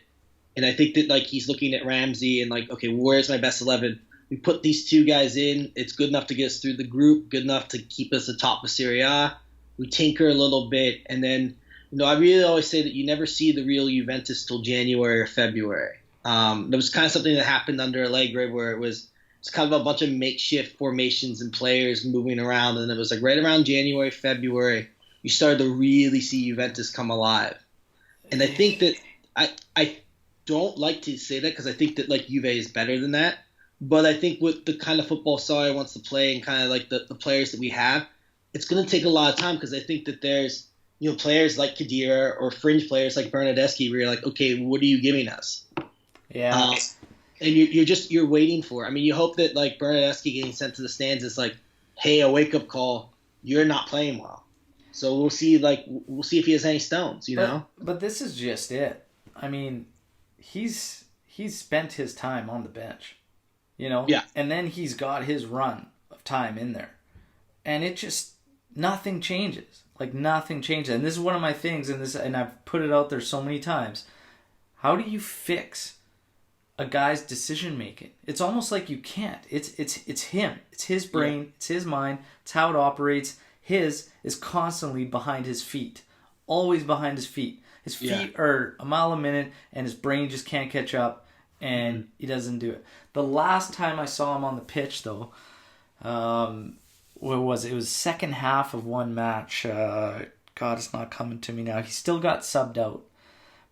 And I think that like he's looking at Ramsey and like, okay, where's my best 11? We put these two guys in. It's good enough to get us through the group, good enough to keep us atop of Serie A. We tinker a little bit, and then I really always say that you never see the real Juventus till January or February. There was kind of something that happened under Allegri where it's kind of a bunch of makeshift formations and players moving around, and it was like right around January, February, you started to really see Juventus come alive. And I think that I don't like to say that because I think that like Juve is better than that. But I think with the kind of football Sarri wants to play and kind of like the players that we have, it's going to take a lot of time because I think that there's players like Khedira or fringe players like Bernardeschi where you're like, okay, what are you giving us? Yeah. And you're waiting for it. I mean, you hope that like Bernardeschi getting sent to the stands is like, hey, a wake up call. You're not playing well. So we'll see if he has any stones, But this is just it. I mean, he's spent his time on the bench. Yeah. And then he's got his run of time in there. And it just, nothing changes. Like, nothing changes. And this is one of my things, and I've put it out there so many times. How do you fix a guy's decision making? It's almost like you can't. It's him. It's his brain. Yeah. It's his mind. It's how it operates. His is constantly behind his feet. Always behind his feet. His feet are a mile a minute, and his brain just can't catch up. And he doesn't do it. The last time I saw him on the pitch, though, what was it? It was second half of one match. God, it's not coming to me now. He still got subbed out.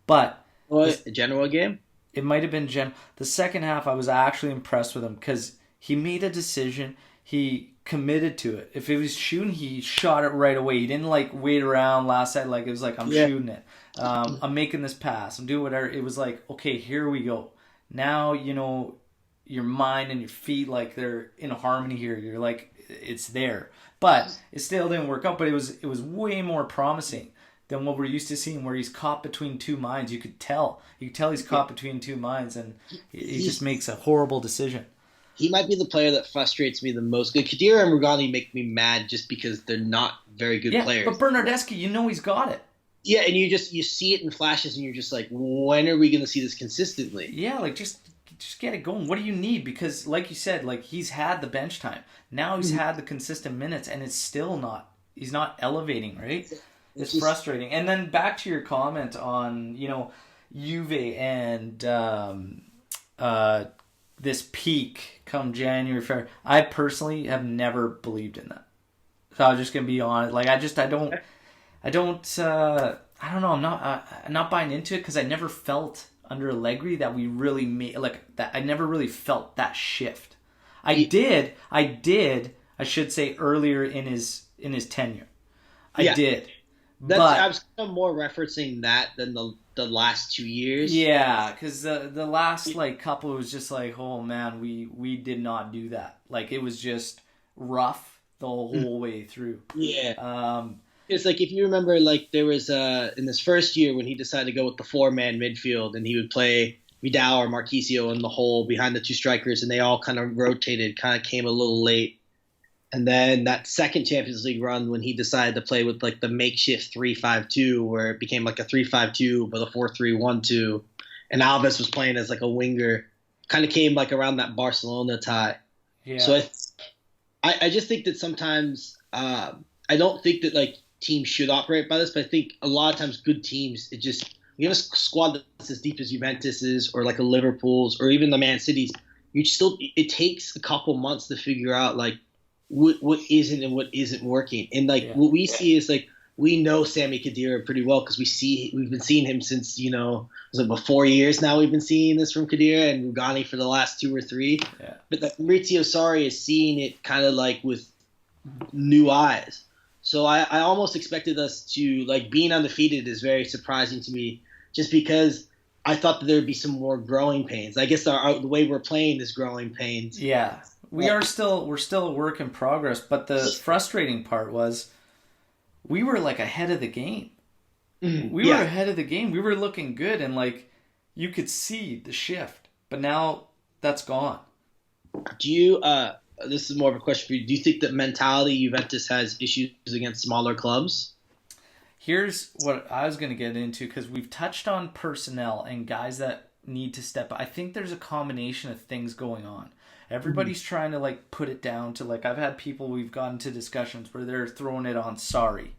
But a Genoa game? It might have been the second half. I was actually impressed with him because he made a decision. He committed to it. If it was shooting, he shot it right away. He didn't like wait around last side. Like it was like, I'm shooting it. I'm making this pass. I'm doing whatever. It was like, okay, here we go. Now, your mind and your feet, like they're in harmony here. You're like, it's there. But it still didn't work out. But it was way more promising than what we're used to seeing, where he's caught between two minds. You could tell he's caught between two minds, and he just makes a horrible decision. He might be the player that frustrates me the most. Khedira and Rugani make me mad just because they're not very good players. But Bernardeschi, he's got it. Yeah, and you see it in flashes, and you're just like, when are we going to see this consistently? Yeah, like just get it going. What do you need? Because, like you said, like he's had the bench time. Now he's had the consistent minutes, and it's still not. He's not elevating, right? It's frustrating. And then back to your comment on Juve and this peak come January, February. I personally have never believed in that. So I was just gonna be honest. Like I don't know. I'm not buying into it because I never felt under Allegri that we really made like that. I never really felt that shift. I did. I should say earlier in his tenure. I did. I was kind of more referencing that than the last 2 years. Yeah, because the last couple was just like, oh man, we did not do that. Like it was just rough the whole way through. Yeah. It's like if you remember, like there was in this first year when he decided to go with the 4-man midfield, and he would play Vidal or Marquisio in the hole behind the two strikers, and they all kind of rotated, kind of came a little late. And then that second Champions League run when he decided to play with like the makeshift 3-5-2, where it became like a 3-5-2 but a 4-3-1-2, and Alves was playing as like a winger, kind of came like around that Barcelona tie. Yeah. So I just think that sometimes I don't think that like teams should operate by this, but I think a lot of times good teams, you have a squad that's as deep as Juventus's or like a Liverpool's or even the Man City's. It takes a couple months to figure out like what isn't and what isn't working. And like what we see is like we know Sammy Khedira pretty well because we've been seeing him since, was it about 4 years now we've been seeing this from Khedira and Rugani for the last 2 or 3. Yeah. But that Maurizio Sarri is seeing it kind of like with new eyes. So I almost expected us to, like, being undefeated is very surprising to me just because I thought that there would be some more growing pains. I guess the way we're playing is growing pains. Yeah. We're still a work in progress, but the frustrating part was we were like ahead of the game. We were ahead of the game. We were looking good and like you could see the shift, but now that's gone. Do you this is more of a question for you. Do you think that mentality Juventus has issues against smaller clubs? Here's what I was going to get into because we've touched on personnel and guys that need to step up. I think there's a combination of things going on. Everybody's trying to like put it down to like I've had people we've gotten to discussions where they're throwing it on Sarri.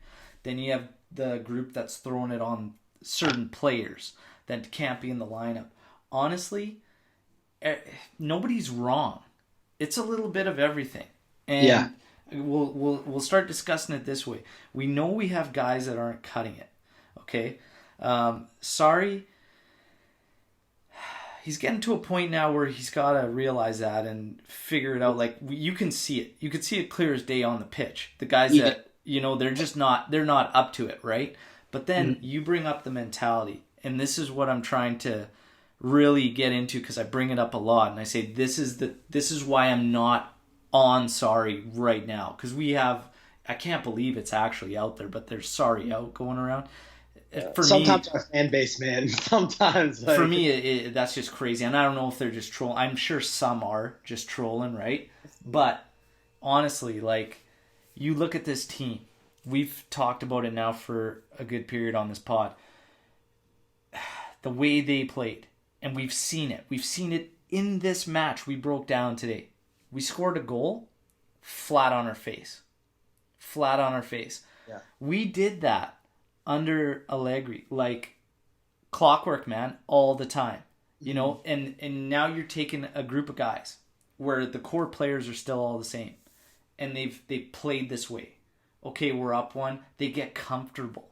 Then you have the group that's throwing it on certain players that can't be in the lineup. Honestly, nobody's wrong. It's a little bit of everything. And we'll start discussing it this way. We know we have guys that aren't cutting it. Okay? Sarri, he's getting to a point now where he's got to realize that and figure it out. Like, you can see it. You can see it clear as day on the pitch. The guys that, they're not up to it, right? But then you bring up the mentality. And this is what I'm trying to really get into because I bring it up a lot. And I say, this is why I'm not on Sarri right now. Because I can't believe it's actually out there, but there's Sarri out going around. Sometimes our fan base, man. Sometimes. For me, that's just crazy. And I don't know if they're just trolling. I'm sure some are just trolling, right? But honestly, like, you look at this team. We've talked about it now for a good period on this pod. The way they played. And we've seen it. We've seen it in this match we broke down today. We scored a goal flat on our face. Flat on our face. Yeah. We did that under Allegri, like clockwork, man, all the time. And now you're taking a group of guys where the core players are still all the same. And they've played this way. Okay, we're up one. They get comfortable.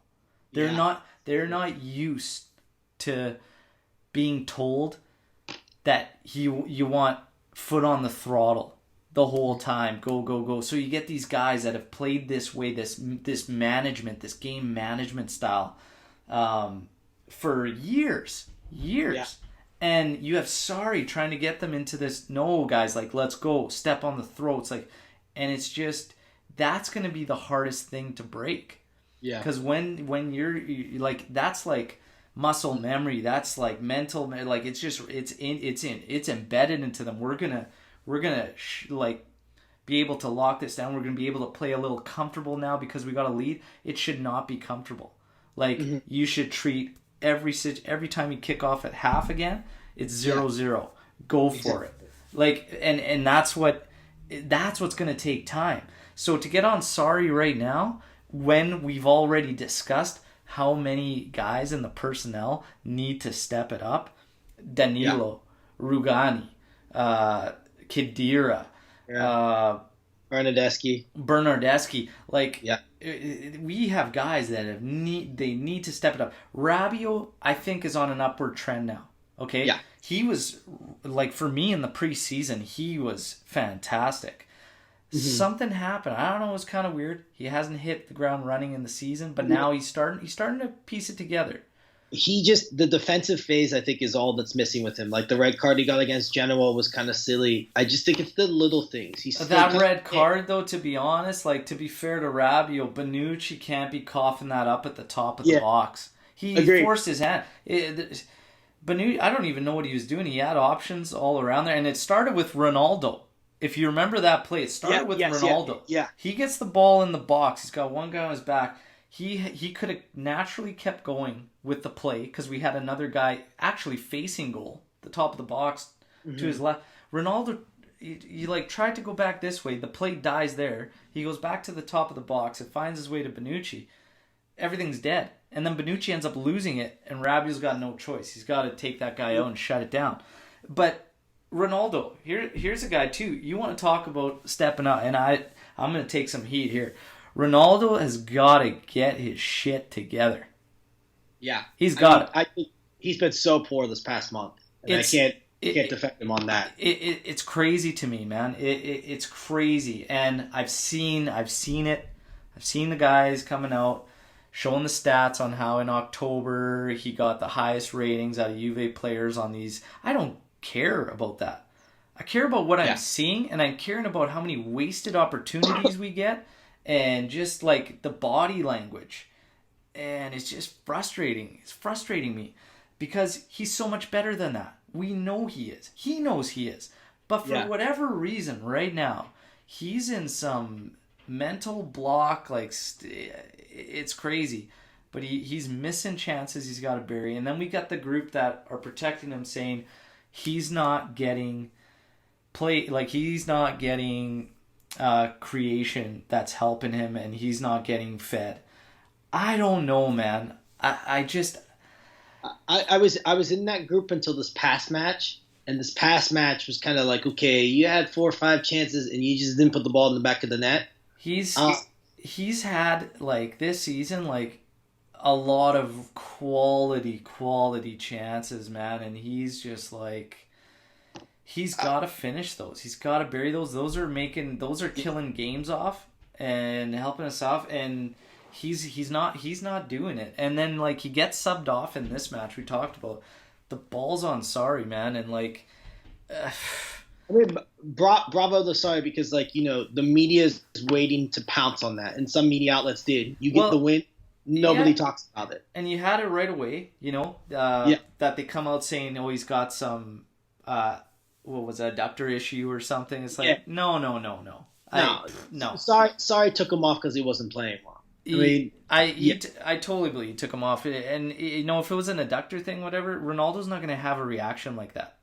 They're not used to being told that you want foot on the throttle the whole time, go. So you get these guys that have played this way, this management, this game management style, for years, and you have Sarri trying to get them into this. No, guys, like, let's go, step on the throats, like, and it's just that's going to be the hardest thing to break. Yeah, because when you're like, that's like muscle memory, that's like mental, like it's embedded into them. We're gonna be able to lock this down. We're gonna be able to play a little comfortable now because we got a lead. It should not be comfortable. Like, you should treat every time you kick off at half again, it's 0-0. Go for it. Like, and that's what's gonna take time. So to get on Sarri right now, when we've already discussed how many guys in the personnel need to step it up, Danilo, Rugani, Khedira, Bernardeschi, like, we have guys that need to step it up. Rabiot, I think, is on an upward trend now. Okay, he was, like, for me in the preseason, he was fantastic. Something happened. I don't know. It was kind of weird. He hasn't hit the ground running in the season, but now he's starting to piece it together. The defensive phase, I think, is all that's missing with him. Like, the red card he got against Genoa was kind of silly. I just think it's the little things. That red card, though, to be honest, like, to be fair to Rabiot, Bonucci can't be coughing that up at the top of the box. He forced his hand. Bonucci, I don't even know what he was doing. He had options all around there, and it started with Ronaldo. If you remember that play, it started with Ronaldo. Yeah. He gets the ball in the box. He's got one guy on his back. He could have naturally kept going with the play because we had another guy actually facing goal, the top of the box to his left. Ronaldo, he like tried to go back this way. The play dies there. He goes back to the top of the box. It finds his way to Bonucci. Everything's dead. And then Bonucci ends up losing it, and Rabiot's got no choice. He's got to take that guy out and shut it down. But Ronaldo, here's a guy too. You want to talk about stepping up, and I'm going to take some heat here. Ronaldo has got to get his shit together. Yeah. He's got it. I think he's been so poor this past month. And I can't defend him on that. It's crazy to me, man. It's crazy. And I've seen it. I've seen the guys coming out showing the stats on how in October he got the highest ratings out of Juve players on these. I don't care about that. I care about what I'm seeing, and I'm caring about how many wasted opportunities we get and just like the body language. And it's just frustrating. It's frustrating me because he's so much better than that. We know he is. He knows he is. But for whatever reason right now, he's in some mental block. Like, it's crazy. But he's missing chances he's got to bury. And then we got the group that are protecting him saying he's not getting play. Like, he's not getting creation that's helping him, and he's not getting fed. I don't know, man. I was in that group until this past match, and this past match was kind of like, okay, you had 4 or 5 chances and you just didn't put the ball in the back of the net. He's had like this season like a lot of quality chances, man, and he's just like he's got to finish those. He's got to bury those. Those are killing games off and helping us off, and he's not doing it. And then like he gets subbed off in this match we talked about. The ball's on Sarri, man, and like I mean, bravo to Sarri, because like, you know, the media is waiting to pounce on that, and some media outlets did. You get the win, nobody talks about it. And you had it right away, you know, that they come out saying, oh, he's got some what was it, adductor issue or something. It's like no. Sarri took him off because he wasn't playing well. I totally believe he took him off, and you know, if it was an adductor thing, whatever, Ronaldo's not going to have a reaction like that.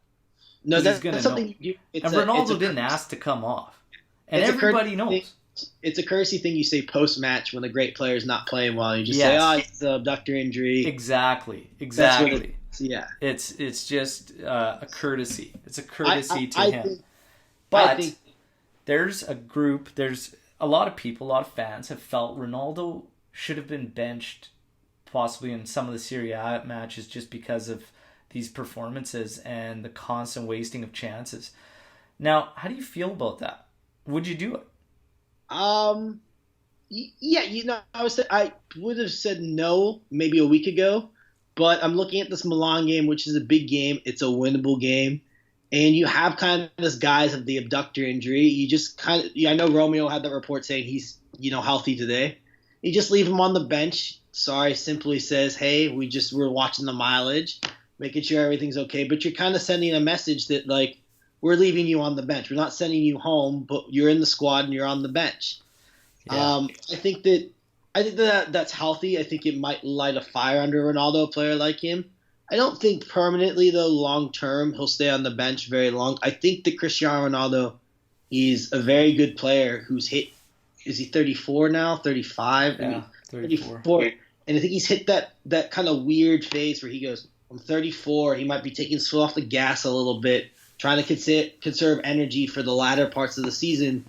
No, that's something. And Ronaldo didn't ask to come off, and everybody knows. It's a courtesy thing you say post match when a great player is not playing well. You just say, "Oh, it's an abductor injury." Exactly. It's just a courtesy. It's a courtesy to him. But there's a lot of people, a lot of fans have felt Ronaldo should have been benched possibly in some of the Serie A matches just because of these performances and the constant wasting of chances. Now, how do you feel about that? Would you do it? Yeah, you know, I would have said no maybe a week ago, but I'm looking at this Milan game, which is a big game. It's a winnable game. And you have kind of this guise of the abductor injury. You just kind of, I know Romeo had that report saying he's, you know, healthy today. You just leave him on the bench. Sarri simply says, hey, we're watching the mileage, making sure everything's okay. But you're kind of sending a message that, like, we're leaving you on the bench. We're not sending you home, but you're in the squad and you're on the bench. Yeah. I think that's healthy. I think it might light a fire under Ronaldo, a player like him. I don't think permanently, though, long term, he'll stay on the bench very long. I think that Cristiano Ronaldo, he's a very good player who's hit, is he 34 now, 35? Yeah, 34. And I think he's hit that kind of weird phase where he goes, I'm 34, he might be taking his foot off the gas a little bit, trying to conserve energy for the latter parts of the season.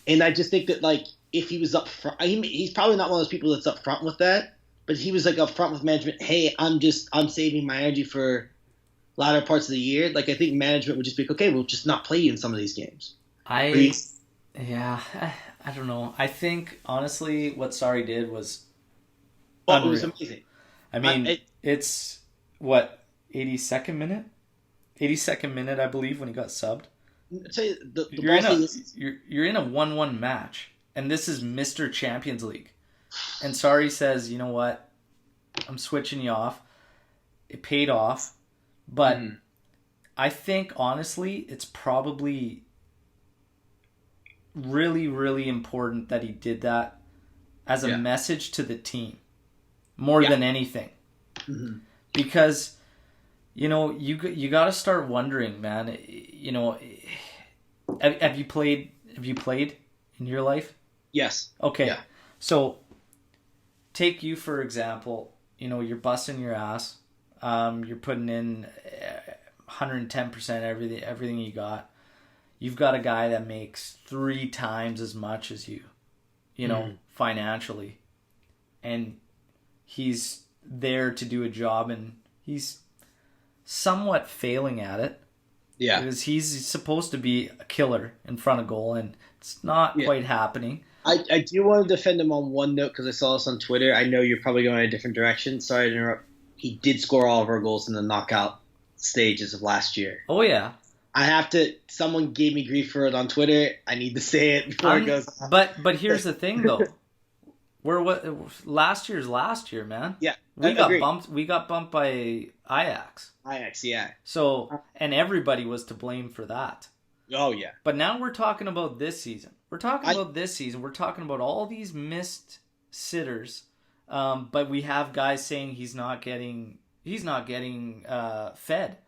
And I just think that, like, if he was up front, he's probably not one of those people that's up front with that. But he was like up front with management, hey, I'm saving my energy for latter parts of the year. Like, I think management would just be like, okay, we'll just not play you in some of these games. I don't know. I think, honestly, what Sarri did was unreal. It was amazing. I mean, it's, what, 82nd minute? 82nd minute, I believe, when he got subbed. I'll tell you, you're in a 1-1 match, and this is Mr. Champions League. And Sarri says, you know what, I'm switching you off. It paid off. But I think, honestly, it's probably really, really important that he did that as a message to the team more than anything. Mm-hmm. Because, you know, you got to start wondering, man, you know, have you played in your life? Yes. Okay. Yeah. So, take you, for example, you know, you're busting your ass. You're putting in 110% everything you got. You've got a guy that makes 3 times as much as you. financially, and he's there to do a job, and he's somewhat failing at it. Yeah. Because he's supposed to be a killer in front of goal, and it's not quite happening. I do want to defend him on one note because I saw this on Twitter. I know you're probably going in a different direction. Sorry to interrupt. He did score all of our goals in the knockout stages of last year. Oh, yeah. Someone gave me grief for it on Twitter. I need to say it before it goes on. But here's the thing, though. Last year, man. Yeah. We got bumped by Ajax. Yeah. So, and everybody was to blame for that. Oh, yeah. But now we're talking about this season. We're talking about all these missed sitters. But we have guys saying he's not getting fed.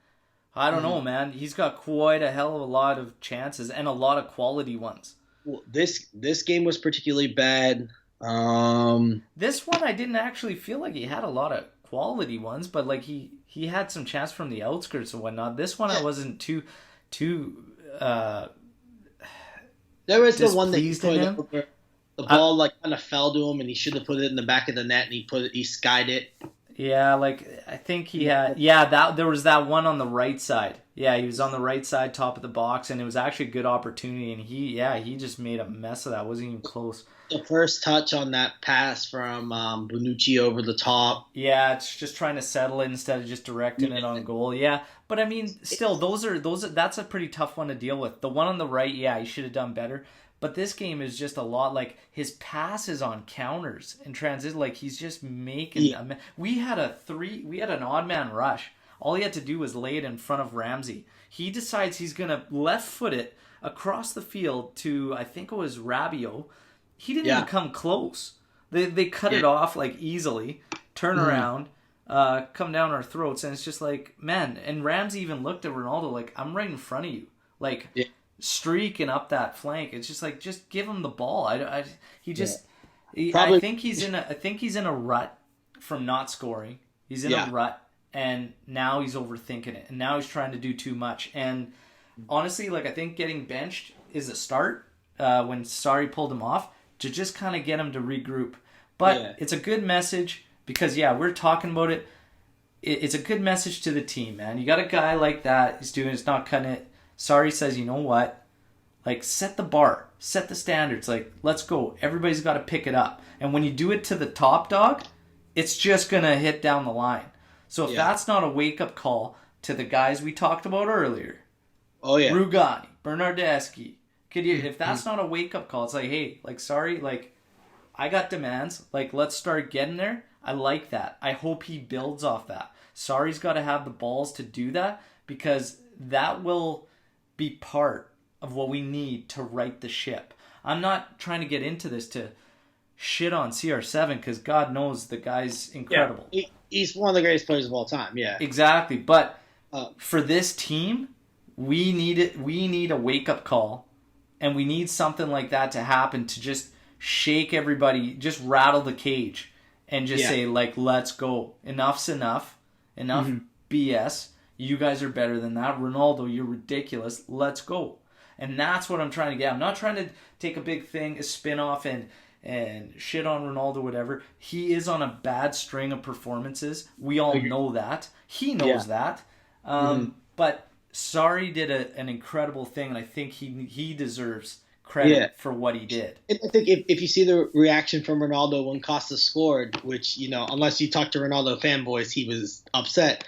I don't know, man. He's got quite a hell of a lot of chances and a lot of quality ones. Well, this game was particularly bad. This one I didn't actually feel like he had a lot of quality ones, but like he had some chance from the outskirts and whatnot. This one I wasn't too there was the one that he put over. The ball kind of fell to him, and he should have put it in the back of the net, and he skied it. Yeah, I think he had. Yeah, there was that one on the right side. Yeah, he was on the right side, top of the box, and it was actually a good opportunity. And he just made a mess of that. It wasn't even close. The first touch on that pass from Bonucci over the top. Yeah, it's just trying to settle it instead of just directing it on goal. Yeah, but I mean, still, that's a pretty tough one to deal with. The one on the right, yeah, he should have done better. But this game is just a lot like his passes on counters and transition. Like he's just making. We had an odd man rush. All he had to do was lay it in front of Ramsey. He decides he's gonna left foot it across the field to, I think it was Rabiot. He didn't even come close. They cut it off like easily. Turn around, come down our throats, and it's just like, man. And Ramsey even looked at Ronaldo like, I'm right in front of you, like. Yeah. Streaking up that flank. It's just like, just give him the ball. I think he's in a rut from not scoring. He's in a rut, and now he's overthinking it, and now he's trying to do too much. And honestly, I think getting benched is a start when Sarri pulled him off to just kind of get him to regroup. But it's a good message because we're talking about it. It's a good message to the team, man. You got a guy like that. He's not cutting it. Sarri says, you know what? Set the bar. Set the standards. Let's go. Everybody's got to pick it up. And when you do it to the top dog, it's just going to hit down the line. So if that's not a wake-up call to the guys we talked about earlier, Rugani, Bernardeschi, if that's not a wake-up call, it's like, hey, Sarri, I got demands. Let's start getting there. I like that. I hope he builds off that. Sarri's got to have the balls to do that because that will be part of what we need to right the ship. I'm not trying to get into this to shit on CR7 because God knows the guy's incredible. Yeah, he's one of the greatest players of all time. Yeah, exactly. But for this team, we need a wake up call, and we need something like that to happen to just shake everybody, just rattle the cage, and just say let's go. Enough's enough. Enough BS. You guys are better than that. Ronaldo, you're ridiculous. Let's go. And that's what I'm trying to get. I'm not trying to take a big thing, a spin-off, and shit on Ronaldo, whatever. He is on a bad string of performances. We all know that. He knows that. But Sarri did an incredible thing, and I think he deserves credit for what he did. I think if you see the reaction from Ronaldo when Costa scored, which, unless you talk to Ronaldo fanboys, he was upset.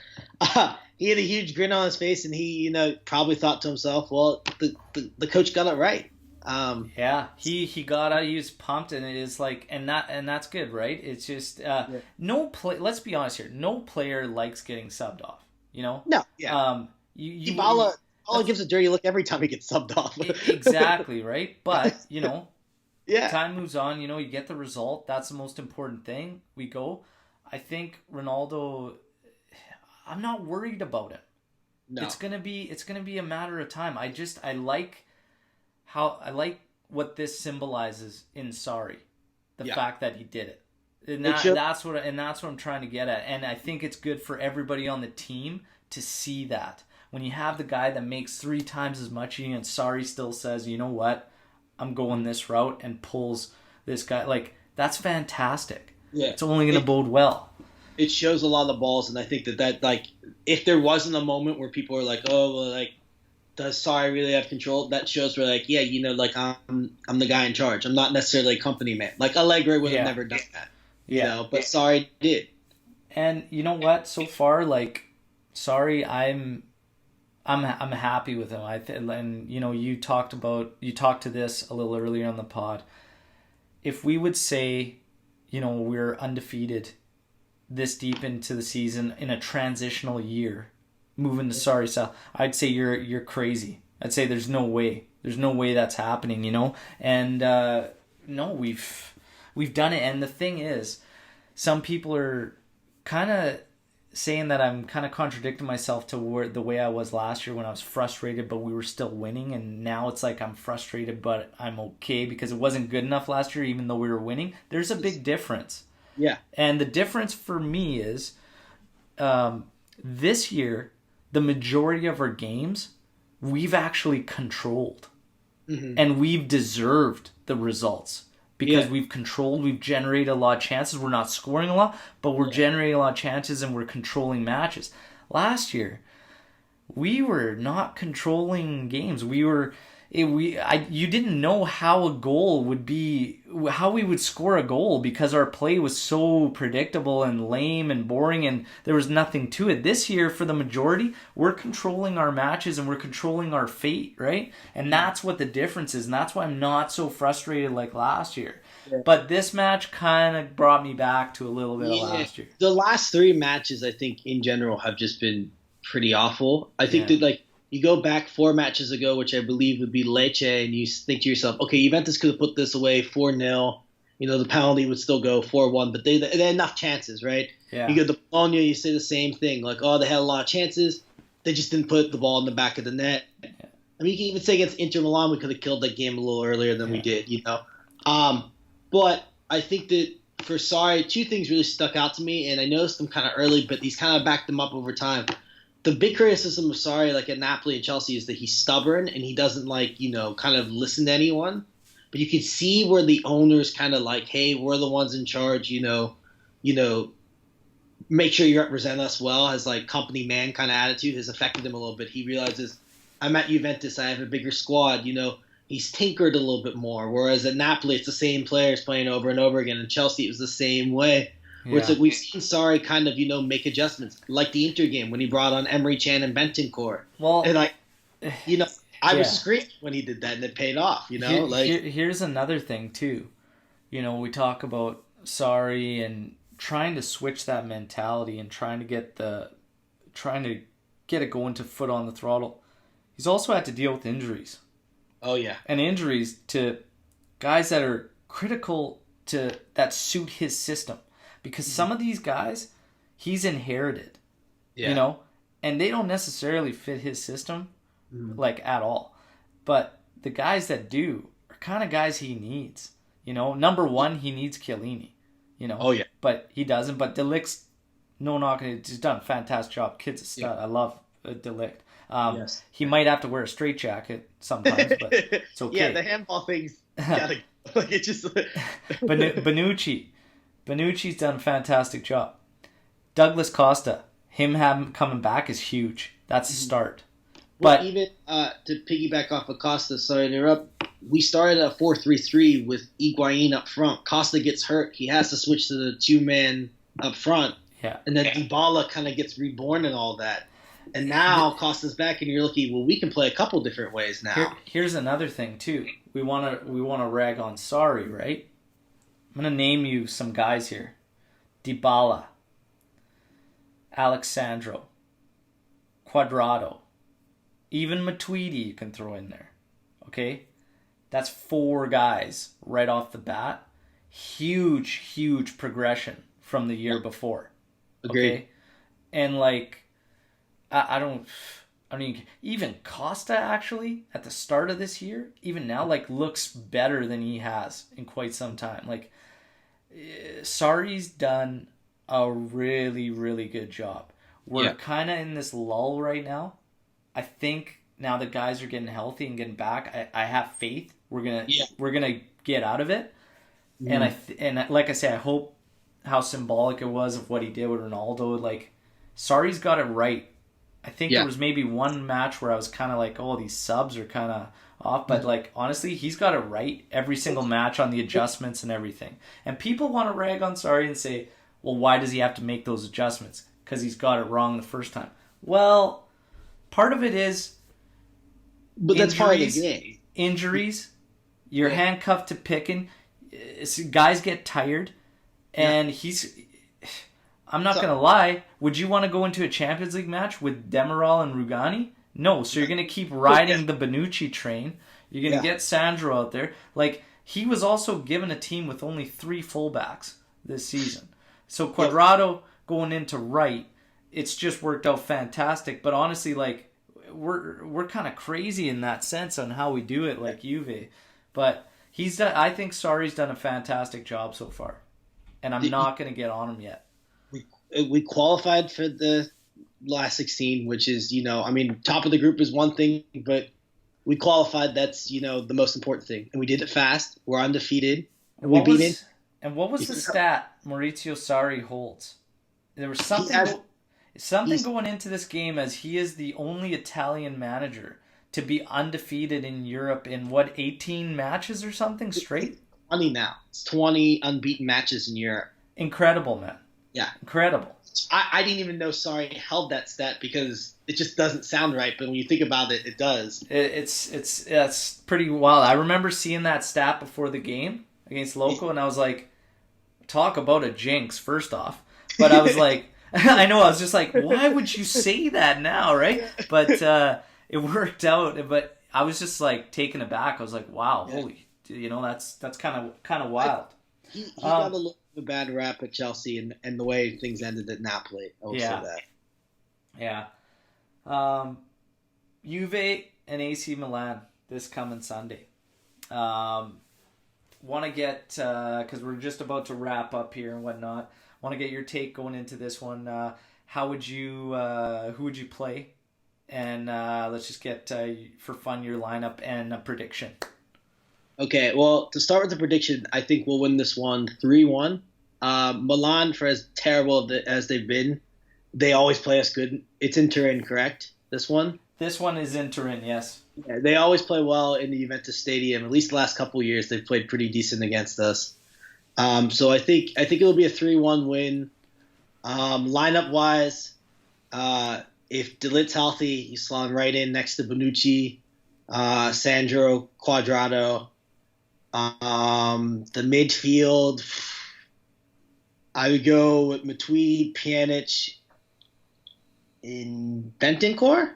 He had a huge grin on his face, and he, probably thought to himself, well, the coach got it right. He got it. He was pumped, and it is and that's good, right? It's just let's be honest here. No player likes getting subbed off. No, yeah. Dybala gives a dirty look every time he gets subbed off. Exactly, right? But time moves on. You get the result. That's the most important thing. We go. I think Ronaldo. I'm not worried about it. No. It's gonna be a matter of time. I like what this symbolizes in Sarri, the fact that he did it. And that's what I'm trying to get at. And I think it's good for everybody on the team to see that. When you have the guy that makes 3 times as much and Sarri still says, you know what, I'm going this route, and pulls this guy. Like, that's fantastic. Yeah. It's only going to bode well. It shows a lot of balls, and I think that like, if there wasn't a moment where people are like, oh, well, like, does Sarri really have control? That shows where, like, yeah, like, I'm the guy in charge. I'm not necessarily a company man. Like, Allegri would have never done that, you know, but Sarri did. And you know what? So far, like, Sarri, I'm happy with him. And you know, you talked to this a little earlier on the pod. If we would say, you know, we're undefeated this deep into the season in a transitional year, moving to Sarri style, I'd say you're crazy. I'd say there's no way that's happening, you know. And no, we've done it. And the thing is, some people are kind of saying that I'm kind of contradicting myself to the way I was last year when I was frustrated, but we were still winning. And now it's like I'm frustrated, but I'm okay because it wasn't good enough last year, even though we were winning. There's a big difference. Yeah. And the difference for me is this year, the majority of our games, we've actually controlled. Mm-hmm. And we've deserved the results. Because we've controlled, we've generated a lot of chances. We're not scoring a lot, but we're generating a lot of chances and we're controlling matches. Last year, we were not controlling games. You didn't know how a goal would be, how we would score a goal because our play was so predictable and lame and boring and there was nothing to it. This year, for the majority, we're controlling our matches and we're controlling our fate, right? And that's what the difference is. And that's why I'm not so frustrated like last year. Yeah. But this match kind of brought me back to a little bit of last year. The last 3 matches, I think, in general, have just been pretty awful. I think that, like, you go back 4 matches ago, which I believe would be Lecce, and you think to yourself, okay, Juventus could have put this away 4-0. You know, the penalty would still go 4-1, but they had enough chances, right? Yeah. You go to Bologna, you say the same thing. Like, oh, they had a lot of chances. They just didn't put the ball in the back of the net. Yeah. I mean, you can even say against Inter Milan, we could have killed that game a little earlier than we did, you know? But I think that for Sarri, 2 things really stuck out to me, and I noticed them kind of early, but these kind of backed them up over time. The big criticism of Sarri, like at Napoli and Chelsea, is that he's stubborn and he doesn't, like, you know, kind of listen to anyone. But you can see where the owners kind of like, hey, we're the ones in charge, you know, make sure you represent us well, has like company man kind of attitude has affected him a little bit. He realizes, I'm at Juventus, I have a bigger squad, you know. He's tinkered a little bit more, whereas at Napoli it's the same players playing over and over again. In Chelsea it was the same way. Where it's like we've seen Sarri kind of, you know, make adjustments, like the Inter game when he brought on Emery Chan and Bentancur. Well, and like, you know, I was screaming when he did that, and it paid off. You know, here's another thing too. You know, we talk about Sarri and trying to switch that mentality and trying to get it going to foot on the throttle. He's also had to deal with injuries. Oh yeah, and injuries to guys that are critical that suit his system. Because some of these guys, he's inherited, you know, and they don't necessarily fit his system, like, at all. But the guys that do are kind of guys he needs, you know. Number 1, he needs Chiellini, you know. Oh, yeah. But he doesn't. But De Ligt's, no knocking, he's done a fantastic job. Kid's a stud. Yeah. I love De Ligt. Yes. He might have to wear a straitjacket sometimes, but it's okay. Yeah, the handball thing's gotta, like, it just... Bonucci's done a fantastic job. Douglas Costa, him coming back is huge. That's a start. Well, but even to piggyback off of Costa, sorry to interrupt, we started a 4-3-3 with Higuain up front. Costa gets hurt. He has to switch to the 2-man up front. Yeah. And then Dybala kind of gets reborn and all that. And now Costa's back, and you're looking, well, we can play a couple different ways now. Here's another thing, too. We want to rag on Sarri, right? I'm going to name you some guys here. Dybala, Alexandro, Cuadrado, even Matuidi you can throw in there. Okay? That's 4 guys right off the bat. Huge progression from the year before. Agreed. Okay? And, like, I mean, even Costa, actually, at the start of this year, even now, like, looks better than he has in quite some time. Like, Sarri's done a really, really good job. We're kind of in this lull right now. I think now that guys are getting healthy and getting back, I have faith we're gonna get out of it. And Mhm. like I say, I hope how symbolic it was of what he did with Ronaldo. Like, Sarri's got it right. I think there Yeah. was maybe one match where I was kind of like, oh, these subs are kind of off, but like honestly, he's got it right every single match on the adjustments and everything. And people want to rag on Sarri and say, well, why does he have to make those adjustments? Because he's got it wrong the first time. Well, part of it is But that's part of the injuries. game. Injuries. You're Yeah. handcuffed to picking. Guys get tired, Yeah. and he's. I'm not So gonna lie. Would you want to go into a Champions League match with Demiral and Rugani? No. So you're gonna keep riding the Bonucci train. You're gonna yeah. get Sandro out there. Like, he was also given a team with only 3 fullbacks this season. So Yep. Cuadrado going into right, it's just worked out fantastic. But honestly, like, we're kind of crazy in that sense on how we do it, like Juve. But he's done. I think Sarri's done a fantastic job so far, and I'm The- not gonna get on him yet. we qualified for the last 16, which is, I mean, top of the group is one thing, but we qualified. That's, the most important thing. And we did it fast. We're undefeated. And We what beat it. was and what was the stat Maurizio Sarri holds? There was He has, something he's going into this game, as he is the only Italian manager to be undefeated in Europe in what, 18 matches or something straight. 20 now. It's 20 unbeaten matches in Europe. Incredible, man. Yeah. Incredible. I didn't even know Sorry held that stat because it just doesn't sound right. But when you think about it, it does. It's pretty wild. I remember seeing that stat before the game against Loco, and I was like, talk about a jinx, first off. But I was like, I know, I was just like, why would you say that now, right? But it worked out. But I was just like taken aback. I was like, wow, Yeah. holy, that's kind of wild. He got a little bit of a bad rap at Chelsea and the way things ended at Napoli. I will say that. Yeah. Juve and AC Milan this coming Sunday. Want to get, because we're just about to wrap up here and whatnot, want to get your take going into this one. Who would you play? And let's just get, for fun, your lineup and a prediction. Okay, well, to start with the prediction, I think we'll win this one 3-1. Milan, for as terrible as they've been, they always play us good. It's in Turin, correct? This one? This one is in Turin, yes. Yeah, they always play well in the Juventus Stadium. At least the last couple of years, they've played pretty decent against us. So I think it'll be a 3-1 win. Lineup wise, if De Ligt's healthy, you slot him right in next to Bonucci, Sandro, Cuadrado. The midfield, I would go with Matuidi, Pjanic, in Bentancur,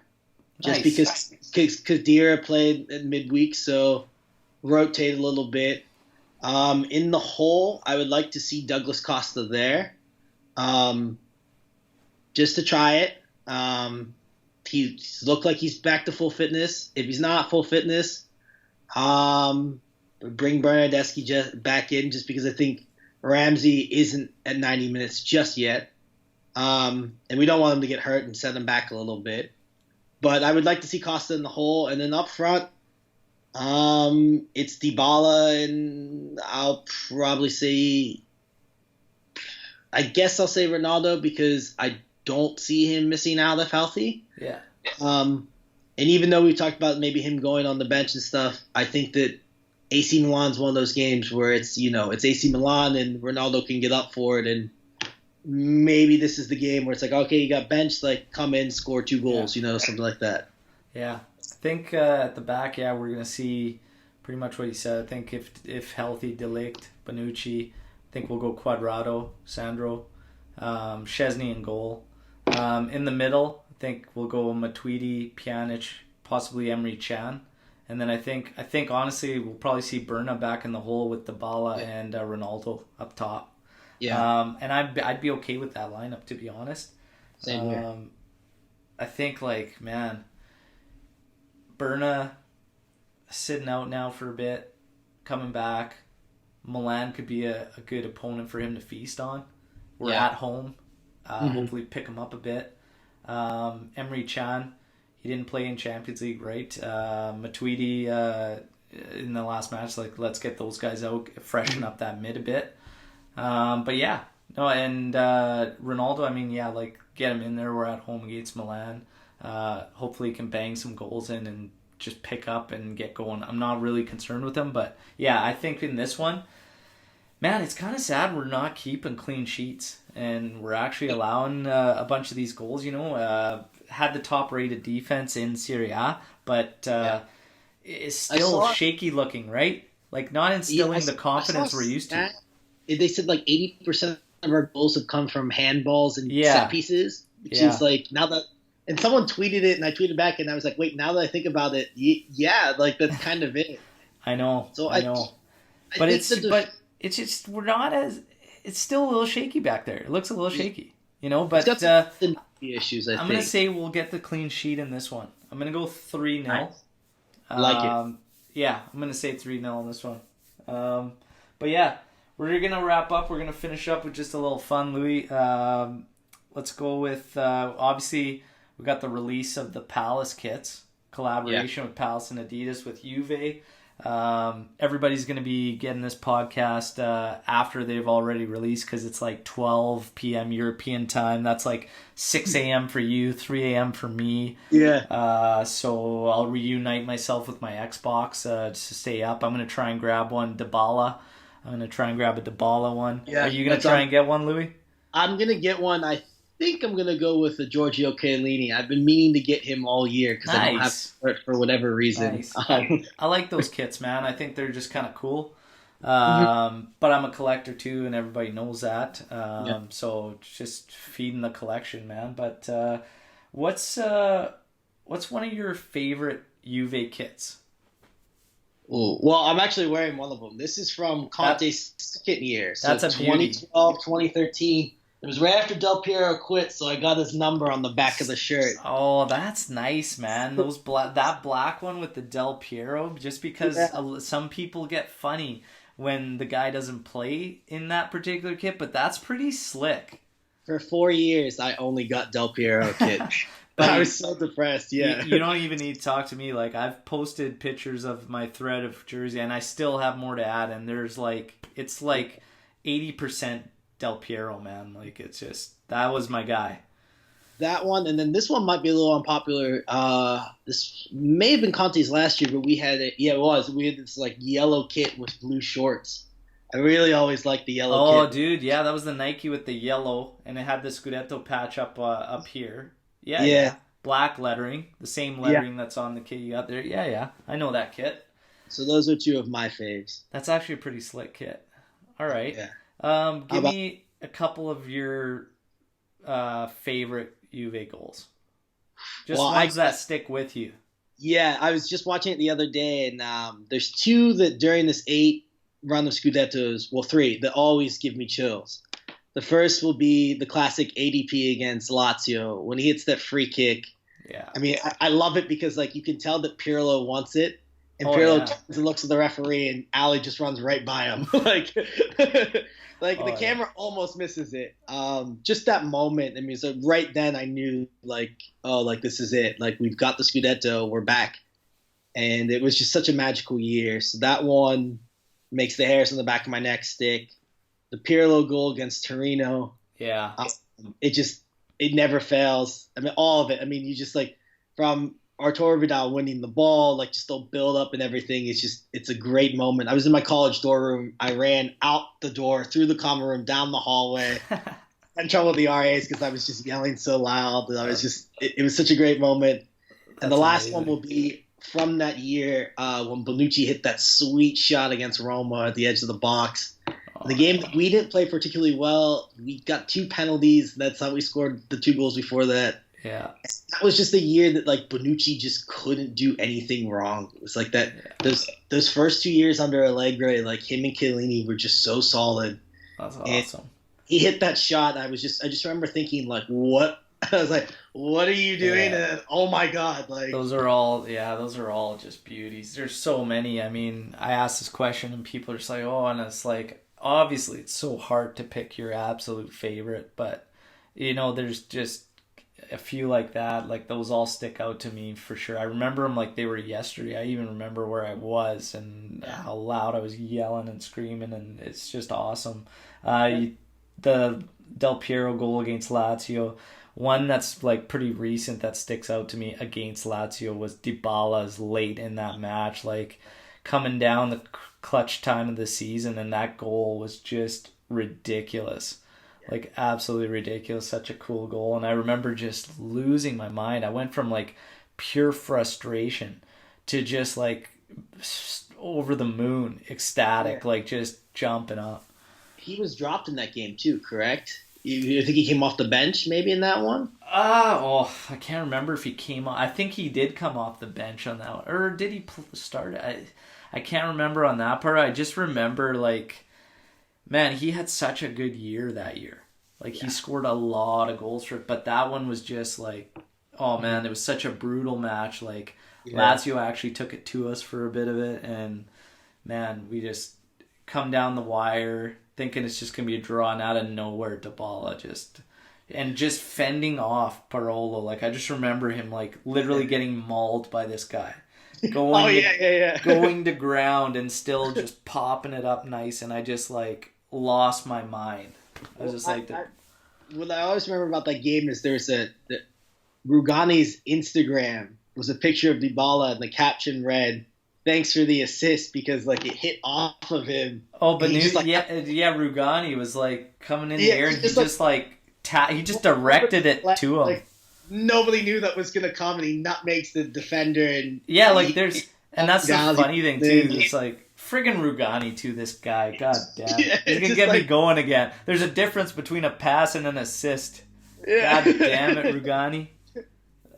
just Nice. because Kadira played at midweek, so rotate a little bit. In the hole, I would like to see Douglas Costa there, just to try it. He looked like he's back to full fitness. If he's not full fitness, bring Bernardeschi back in, just because I think Ramsey isn't at 90 minutes just yet. And we don't want him to get hurt and set him back a little bit. But I would like to see Costa in the hole. And then up front, it's Dybala, and I'll probably say, I guess I'll say Ronaldo, because I don't see him missing out if healthy. Yeah. And even though we talked about maybe him going on the bench and stuff, I think that AC Milan's one of those games where it's AC Milan and Ronaldo can get up for it, and maybe this is the game where it's like, okay, you got benched, like, come in, score 2 goals, something like that. Yeah. I think at the back, we're going to see pretty much what you said. I think if healthy, De Ligt, Bonucci, I think we'll go Cuadrado, Sandro, Szczesny in goal. In the middle, I think we'll go Matuidi, Pjanic, possibly Emre Can. And then I think honestly we'll probably see Berna back in the hole with Dybala and Ronaldo up top. Yeah. And I'd be okay with that lineup, to be honest. Same here. I think, like, man, Berna sitting out now for a bit, coming back. Milan could be a good opponent for him to feast on. We're at home. Hopefully pick him up a bit. Emre Can, he didn't play in Champions League, right? Matuidi in the last match. Like, let's get those guys out, freshen up that mid a bit. But yeah, no, and Ronaldo, I mean, yeah, like, get him in there. We're at home against Milan. Hopefully he can bang some goals in and just pick up and get going. I'm not really concerned with him, but yeah, I think in this one, man, it's kind of sad we're not keeping clean sheets and we're actually allowing a bunch of these goals. Had the top rated defense in Serie A, but it's still shaky looking, right? Like, not instilling the confidence we're used to. They said like 80% of our goals have come from handballs and set pieces, which is like, now that, and someone tweeted it and I tweeted back and I was like, wait, now that I think about it, yeah, like that's kind of it. I know. So I know. But it's just, we're not as, it's still a little shaky back there. It looks a little shaky, but it's got some issues, I think. I'm going to say we'll get the clean sheet in this one. I'm going to go 3-0. Nice. I like it. Yeah, I'm going to say 3-0 in this one. But yeah, we're going to wrap up. We're going to finish up with just a little fun, Louis. Let's go with, obviously, we got the release of the Palace kits, collaboration with Palace and Adidas with Juve. Everybody's going to be getting this podcast after they've already released, because it's like 12 p.m. European time. That's like 6 a.m. for you, 3 a.m. for me. Yeah. So I'll reunite myself with my Xbox to stay up. I'm going to try and grab one Dybala. I'm going to try and grab a Dybala one. Yeah, are you going to try and get one, Louis? I'm going to get one. I think I'm going to go with the Giorgio Chiellini. I've been meaning to get him all year because I don't have it for whatever reason. Nice. I like those kits, man. I think they're just kind of cool. But I'm a collector too, and everybody knows that. So just feeding the collection, man. But what's one of your favorite Juve kits? Ooh, well, I'm actually wearing one of them. This is from Conte's second year. So that's a 2012, 2013. It was right after Del Piero quit, so I got his number on the back of the shirt. Oh, that's nice, man. That black one with the Del Piero, just because some people get funny when the guy doesn't play in that particular kit, but that's pretty slick. For 4 years, I only got Del Piero kit. But I was so depressed, yeah. You don't even need to talk to me. Like, I've posted pictures of my thread of jersey, and I still have more to add, and it's like 80% Del Piero, man. Like, it's just, that was my guy. That one, and then this one might be a little unpopular. This may have been Conte's last year, but we had it. Yeah, it was. We had this like yellow kit with blue shorts. I really always liked the yellow kit. Oh, dude, yeah, that was the Nike with the yellow, and it had the Scudetto patch up here. Yeah. Black lettering, the same lettering that's on the kit you got there. Yeah, I know that kit. So those are two of my faves. That's actually a pretty slick kit. All right. Yeah. Give me a couple of your favorite Juve goals. Just ones that stick with you. Yeah, I was just watching it the other day, and there's two that during this 8 run of Scudettos, well, 3, that always give me chills. The first will be the classic ADP against Lazio when he hits that free kick. Yeah. I mean, I love it because like you can tell that Pirlo wants it, and Pirlo turns and looks at the referee, and Ali just runs right by him. The camera almost misses it. Just that moment. I mean, so right then I knew this is it. Like, we've got the Scudetto, we're back, and it was just such a magical year. So that one makes the hairs on the back of my neck stick. The Pirlo goal against Torino. Yeah. It never fails. I mean, all of it. I mean, you just like from Arturo Vidal winning the ball, like just the build up and everything. It's a great moment. I was in my college dorm room. I ran out the door, through the common room, down the hallway. Got in trouble with the RAs because I was just yelling so loud. And I was just, it was such a great moment. And the last one will be from that year when Bonucci hit that sweet shot against Roma at the edge of the box. The game that we didn't play particularly well, we got 2 penalties. That's how we scored the 2 goals before that. Yeah. That was just the year that like Bonucci just couldn't do anything wrong. It was like that. Yeah. Those first 2 years under Allegri, like him and Chiellini were just so solid. That's awesome. And he hit that shot. I just remember thinking like, what? I was like, what are you doing? Yeah. And oh my God, like those are all just beauties. There's so many. I mean, I asked this question and people are just like, oh, and it's like, obviously it's so hard to pick your absolute favorite, but there's just a few like that, like those all stick out to me for sure. I remember them like they were yesterday. I even remember where I was and how loud I was yelling and screaming, and it's just awesome. The Del Piero goal against Lazio, one that's like pretty recent that sticks out to me against Lazio was Dybala's late in that match, like coming down the clutch time of the season, and that goal was just ridiculous. Like absolutely ridiculous. Such a cool goal. And I remember just losing my mind. I went from like pure frustration to just like over the moon, ecstatic, like just jumping up. He was dropped in that game too, correct? You think he came off the bench maybe in that one? I can't remember if he came on. I think he did come off the bench on that one. Or did he start? I can't remember on that part. I just remember like, man, he had such a good year that year. Like he scored a lot of goals for it, but that one was just like, oh man, it was such a brutal match. Like Lazio actually took it to us for a bit of it, and man, we just come down the wire thinking it's just gonna be a draw, and out of nowhere, Dybala just fending off Parolo. Like I just remember him like literally getting mauled by this guy. Going going to ground and still just popping it up nice, and I just like lost my mind. I was just what I always remember about that game is there's Rugani's Instagram was a picture of Dybala, and the caption read, "Thanks for the assist," because like it hit off of him. Oh, but Rugani was like coming in the air, and he just directed it to him. Like, nobody knew that was gonna come, and he nutmegs the defender, and that's the funny thing too. It's like friggin' Rugani to this guy. God damn, he's gonna get me going again. There's a difference between a pass and an assist. God damn it, Rugani.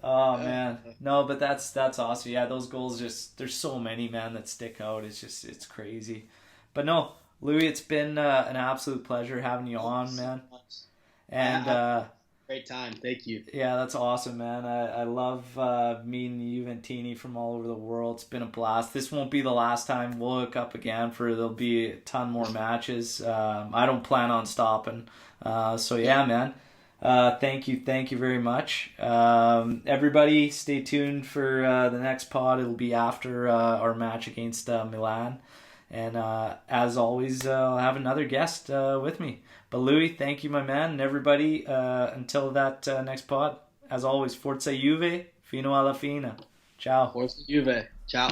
Oh man, no, but that's awesome. Yeah, those goals there's so many, man, that stick out. It's crazy. But no, Louis, it's been an absolute pleasure having you on, man. And great time. Thank you. Yeah, that's awesome, man. I love meeting you and Tini from all over the world. It's been a blast. This won't be the last time we'll hook up again. There'll be a ton more matches. I don't plan on stopping. So yeah, man. Thank you very much. Everybody, stay tuned for the next pod. It'll be after our match against Milan. And as always, I'll have another guest with me. But Louis, thank you, my man, and everybody. Until that next pod, as always, Forza Juve, fino alla fine. Ciao. Forza Juve. Ciao.